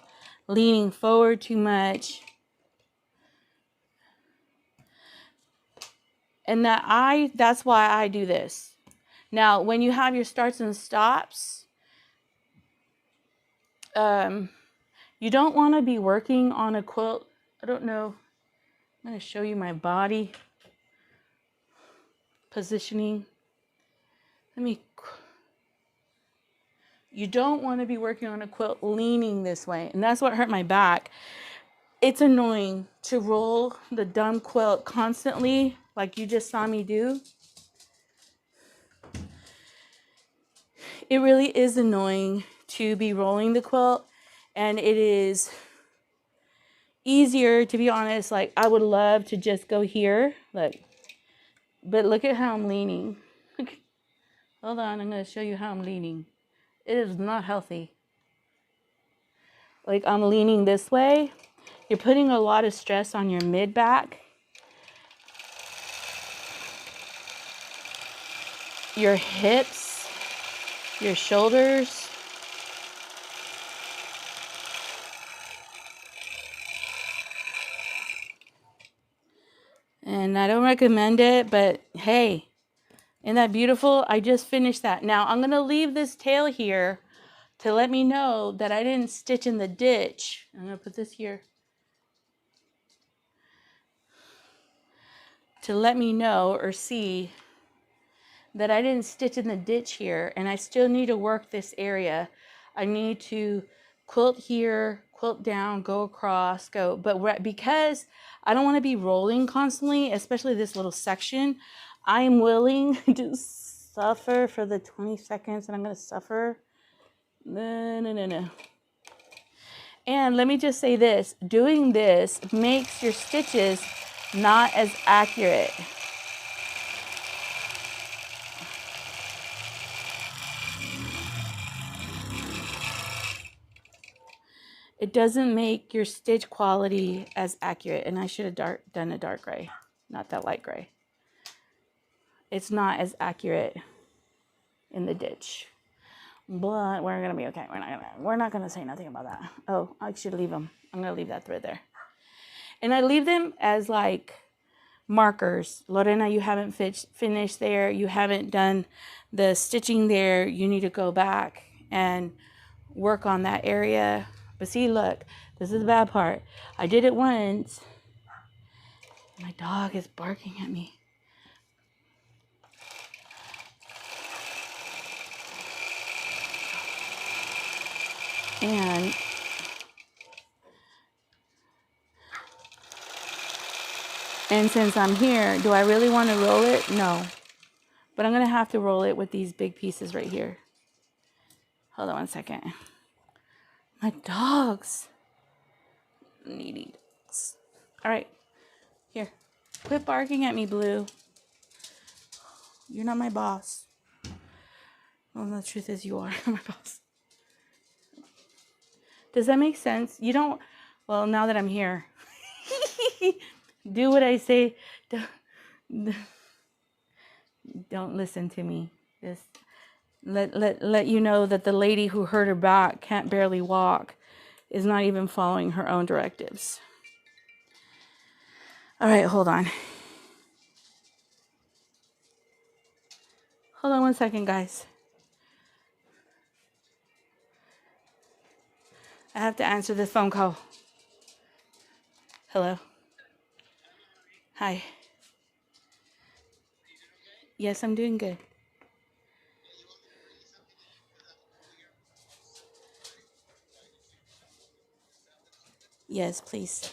leaning forward too much. And that's why I do this. Now, when you have your starts and stops, you don't want to be working on a quilt. I don't know. I'm going to show you my body positioning. You don't want to be working on a quilt leaning this way. And that's what hurt my back. It's annoying to roll the dumb quilt constantly, like you just saw me do. It really is annoying to be rolling the quilt, and it is easier, to be honest. Like, I would love to just go here, look, but look at how I'm leaning. Hold on, I'm going to show you how I'm leaning. It is not healthy. Like, I'm leaning this way. You're putting a lot of stress on your mid back, your hips, your shoulders. And I don't recommend it, but hey, isn't that beautiful? I just finished that. Now I'm going to leave this tail here to let me know that I didn't stitch in the ditch. I'm going to put this here to let me know or see that I didn't stitch in the ditch here, and I still need to work this area. I need to quilt here, quilt down, go across, go. But because I don't want to be rolling constantly, especially this little section, I am willing to suffer for the 20 seconds, and I'm going to suffer. No. And let me just say this. Doing this makes your stitches not as accurate. It doesn't make your stitch quality as accurate. And I should have done a dark gray, not that light gray. It's not as accurate in the ditch. But we're going to be okay. We're not going to say nothing about that. Oh, I should leave them. I'm going to leave that thread there. And I leave them as like markers. Lorena, you haven't finished there. You haven't done the stitching there. You need to go back and work on that area. But see, look, this is the bad part. I did it once. My dog is barking at me. And since I'm here, do I really want to roll it? No. But I'm going to have to roll it with these big pieces right here. Hold on one second. My dogs. Needy dogs. All right. Here. Quit barking at me, Blue. You're not my boss. Well, the truth is you are my boss. Does that make sense? You don't, well, now that I'm here, do what I say. Don't listen to me. Just let you know that the lady who hurt her back, can't barely walk, is not even following her own directives. All right, hold on. Hold on one second, guys. I have to answer this phone call. Hello. Hi. Yes, I'm doing good. Yes, please.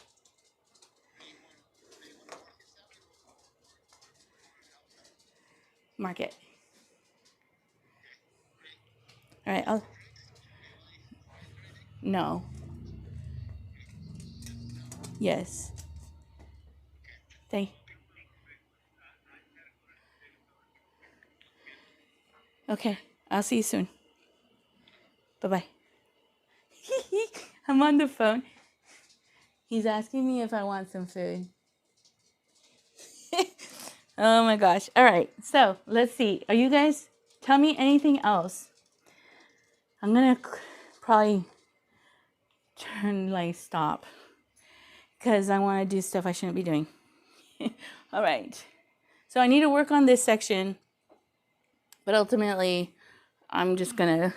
Mark it. All right. No. Yes. Thank. Okay. I'll see you soon. Bye-bye. I'm on the phone. He's asking me if I want some food. Oh my gosh. All right. So let's see. Are you guys, tell me anything else. I'm going to probably stop because I want to do stuff I shouldn't be doing. All right. So I need to work on this section, but ultimately I'm just going to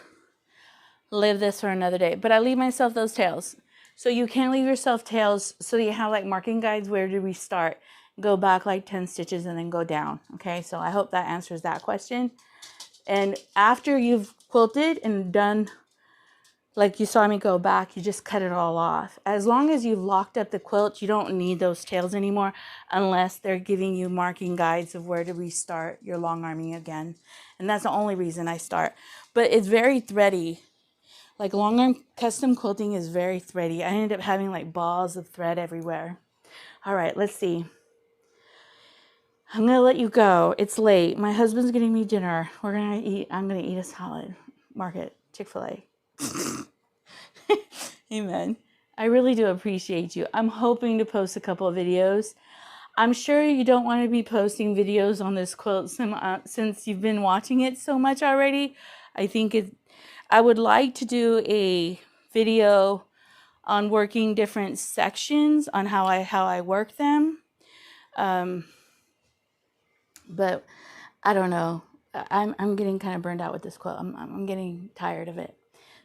live this for another day. But I leave myself those tails. So you can leave yourself tails so you have like marking guides. Where do we start? Go back like 10 stitches and then go down. Okay, so I hope that answers that question. And after you've quilted and done, like you saw me go back, you just cut it all off. As long as you've locked up the quilt, you don't need those tails anymore unless they're giving you marking guides of where to restart your long arming again. And that's the only reason I start. But it's very thready. Like long arm custom quilting is very thready. I ended up having like balls of thread everywhere. All right, let's see. I'm going to let you go. It's late. My husband's getting me dinner. I'm going to eat a salad. Mark it. Chick-fil-A. Amen. I really do appreciate you. I'm hoping to post a couple of videos. I'm sure you don't want to be posting videos on this quilt since you've been watching it so much already. I would like to do a video on working different sections on how I work them. But I don't know. I'm getting kind of burned out with this quilt. I'm getting tired of it.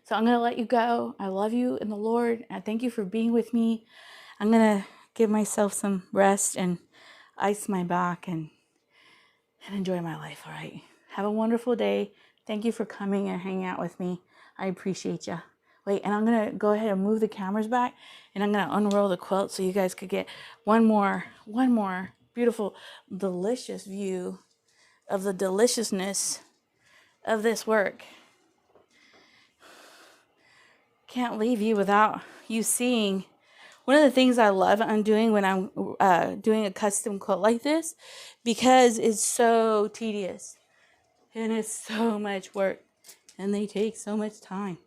So I'm going to let you go. I love you in the Lord. I thank you for being with me. I'm going to give myself some rest and ice my back and enjoy my life. All right. Have a wonderful day. Thank you for coming and hanging out with me. I appreciate you. Wait, and I'm going to go ahead and move the cameras back and I'm going to unroll the quilt so you guys could get one more beautiful, delicious view of the deliciousness of this work. Can't leave you without you seeing. One of the things I love undoing when I'm doing a custom quilt like this, because it's so tedious and it's so much work and they take so much time.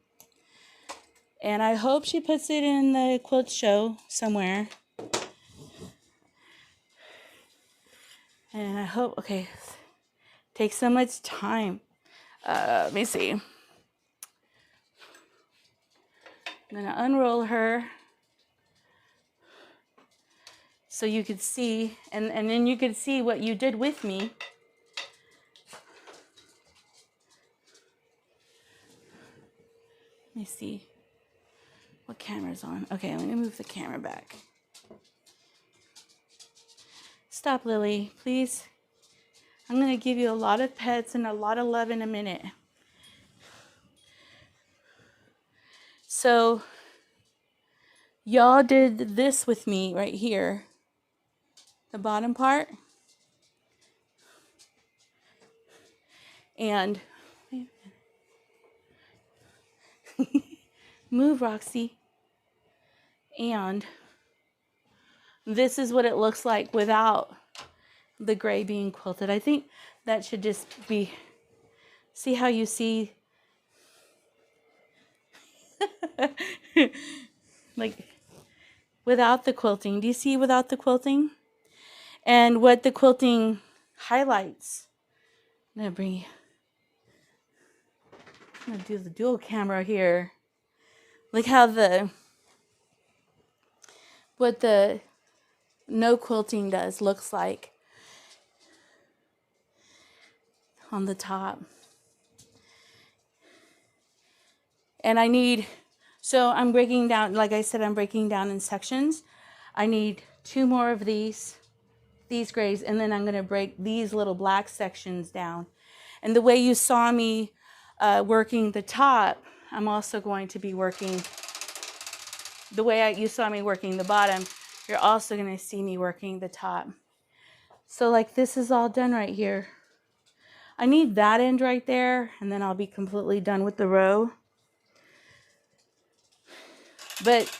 And I hope she puts it in the quilt show somewhere. And I hope, okay, takes so much time. Let me see. I'm gonna unroll her so you could see, and then you could see what you did with me. Let me see what camera's on. Okay, let me move the camera back. Stop, Lily, please. I'm gonna give you a lot of pets and a lot of love in a minute. So y'all did this with me right here. The bottom part. And move, Roxy. And this is what it looks like without the gray being quilted. I think that should just be, see how you see, like without the quilting. Do you see without the quilting? And what the quilting highlights. I'm gonna do the dual camera here. Look how what the no quilting looks like on the top. And so I'm breaking down, like I said, I'm breaking down in sections. I need 2 more of these grays, and then I'm gonna break these little black sections down. And the way you saw me working the top, I'm also going to be working, the way you saw me working the bottom, you're also gonna see me working the top. So like this is all done right here. I need that end right there, and then I'll be completely done with the row. But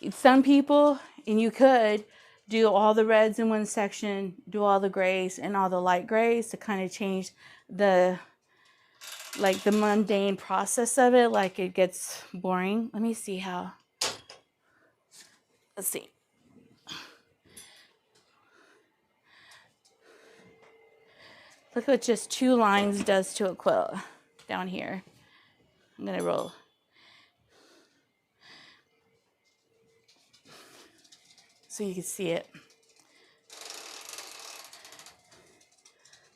some people, and you could do all the reds in one section, do all the grays and all the light grays to kind of change the mundane process of it, like it gets boring. Let me see how, let's see. Look what just 2 lines does to a quilt down here. I'm gonna roll. So you can see it.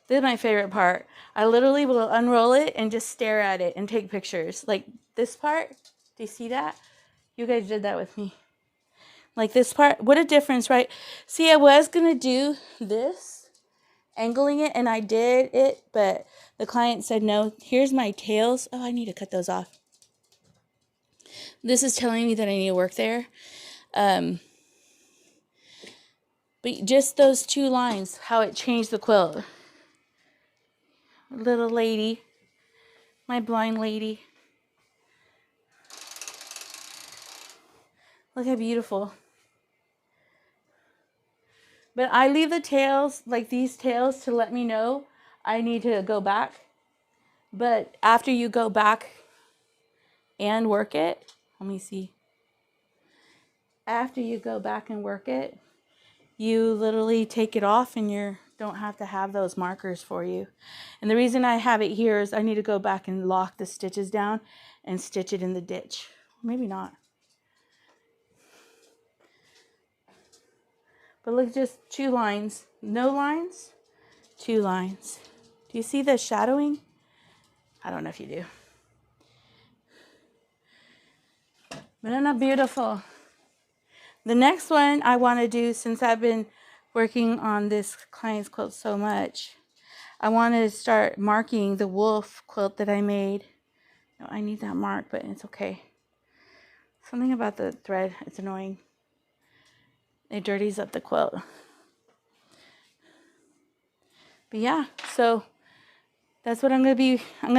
This is my favorite part. I literally will unroll it and just stare at it and take pictures. Like this part, do you see that? You guys did that with me. Like this part, what a difference, right? See, I was gonna do this, angling it, and I did it, but the client said no. Here's my tails. Oh, I need to cut those off. This is telling me that I need to work there. But just those 2 lines, how it changed the quilt. Little lady, my blind lady. Look how beautiful. But I leave the tails, like these tails, to let me know I need to go back. But after you go back and work it, let me see. After you go back and work it, you literally take it off and you don't have to have those markers for you. And the reason I have it here is I need to go back and lock the stitches down and stitch it in the ditch. Maybe not. But look, just 2 lines. No lines, 2 lines. Do you see the shadowing? I don't know if you do. But isn't that beautiful? The next one I want to do, since I've been working on this client's quilt so much, I want to start marking the wolf quilt that I made. No, I need that mark, but it's okay. Something about the thread, it's annoying. It dirties up the quilt. But yeah, so that's what I'm gonna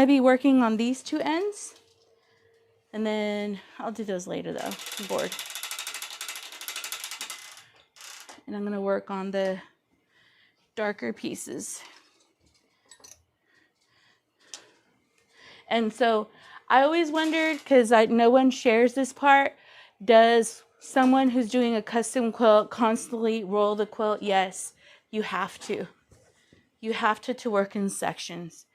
be working on these 2 ends. And then I'll do those later though. I'm bored. And I'm gonna work on the darker pieces. And so I always wondered, because no one shares this part, does someone who's doing a custom quilt constantly roll the quilt? Yes, you have to. You have to work in sections.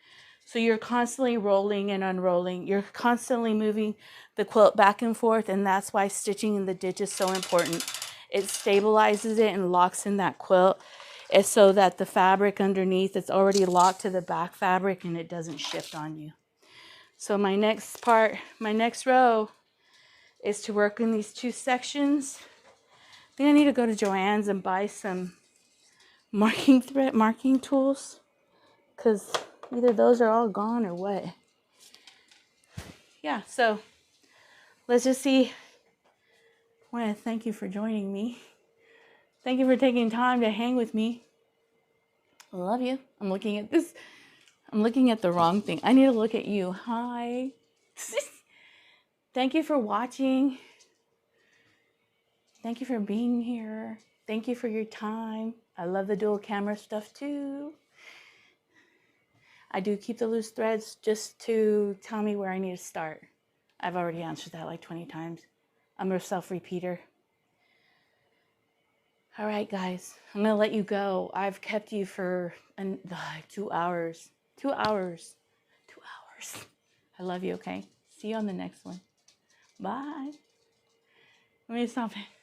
So you're constantly rolling and unrolling. You're constantly moving the quilt back and forth, and that's why stitching in the ditch is so important. It stabilizes it and locks in that quilt. It's so that the fabric underneath, it's already locked to the back fabric and it doesn't shift on you. So my next row is to work in these 2 sections. I think I need to go to Joann's and buy some marking tools, because either those are all gone or what. Yeah, so let's just see. I want to thank you for joining me. Thank you for taking time to hang with me. I love you. I'm looking at this. I'm looking at the wrong thing. I need to look at you. Hi. Thank you for watching. Thank you for being here. Thank you for your time. I love the dual camera stuff too. I do keep the loose threads just to tell me where I need to start. I've already answered that like 20 times. I'm a self-repeater. All right, guys, I'm going to let you go. I've kept you for 2 hours. 2 hours. 2 hours. I love you, okay? See you on the next one. Bye. Let me stop it.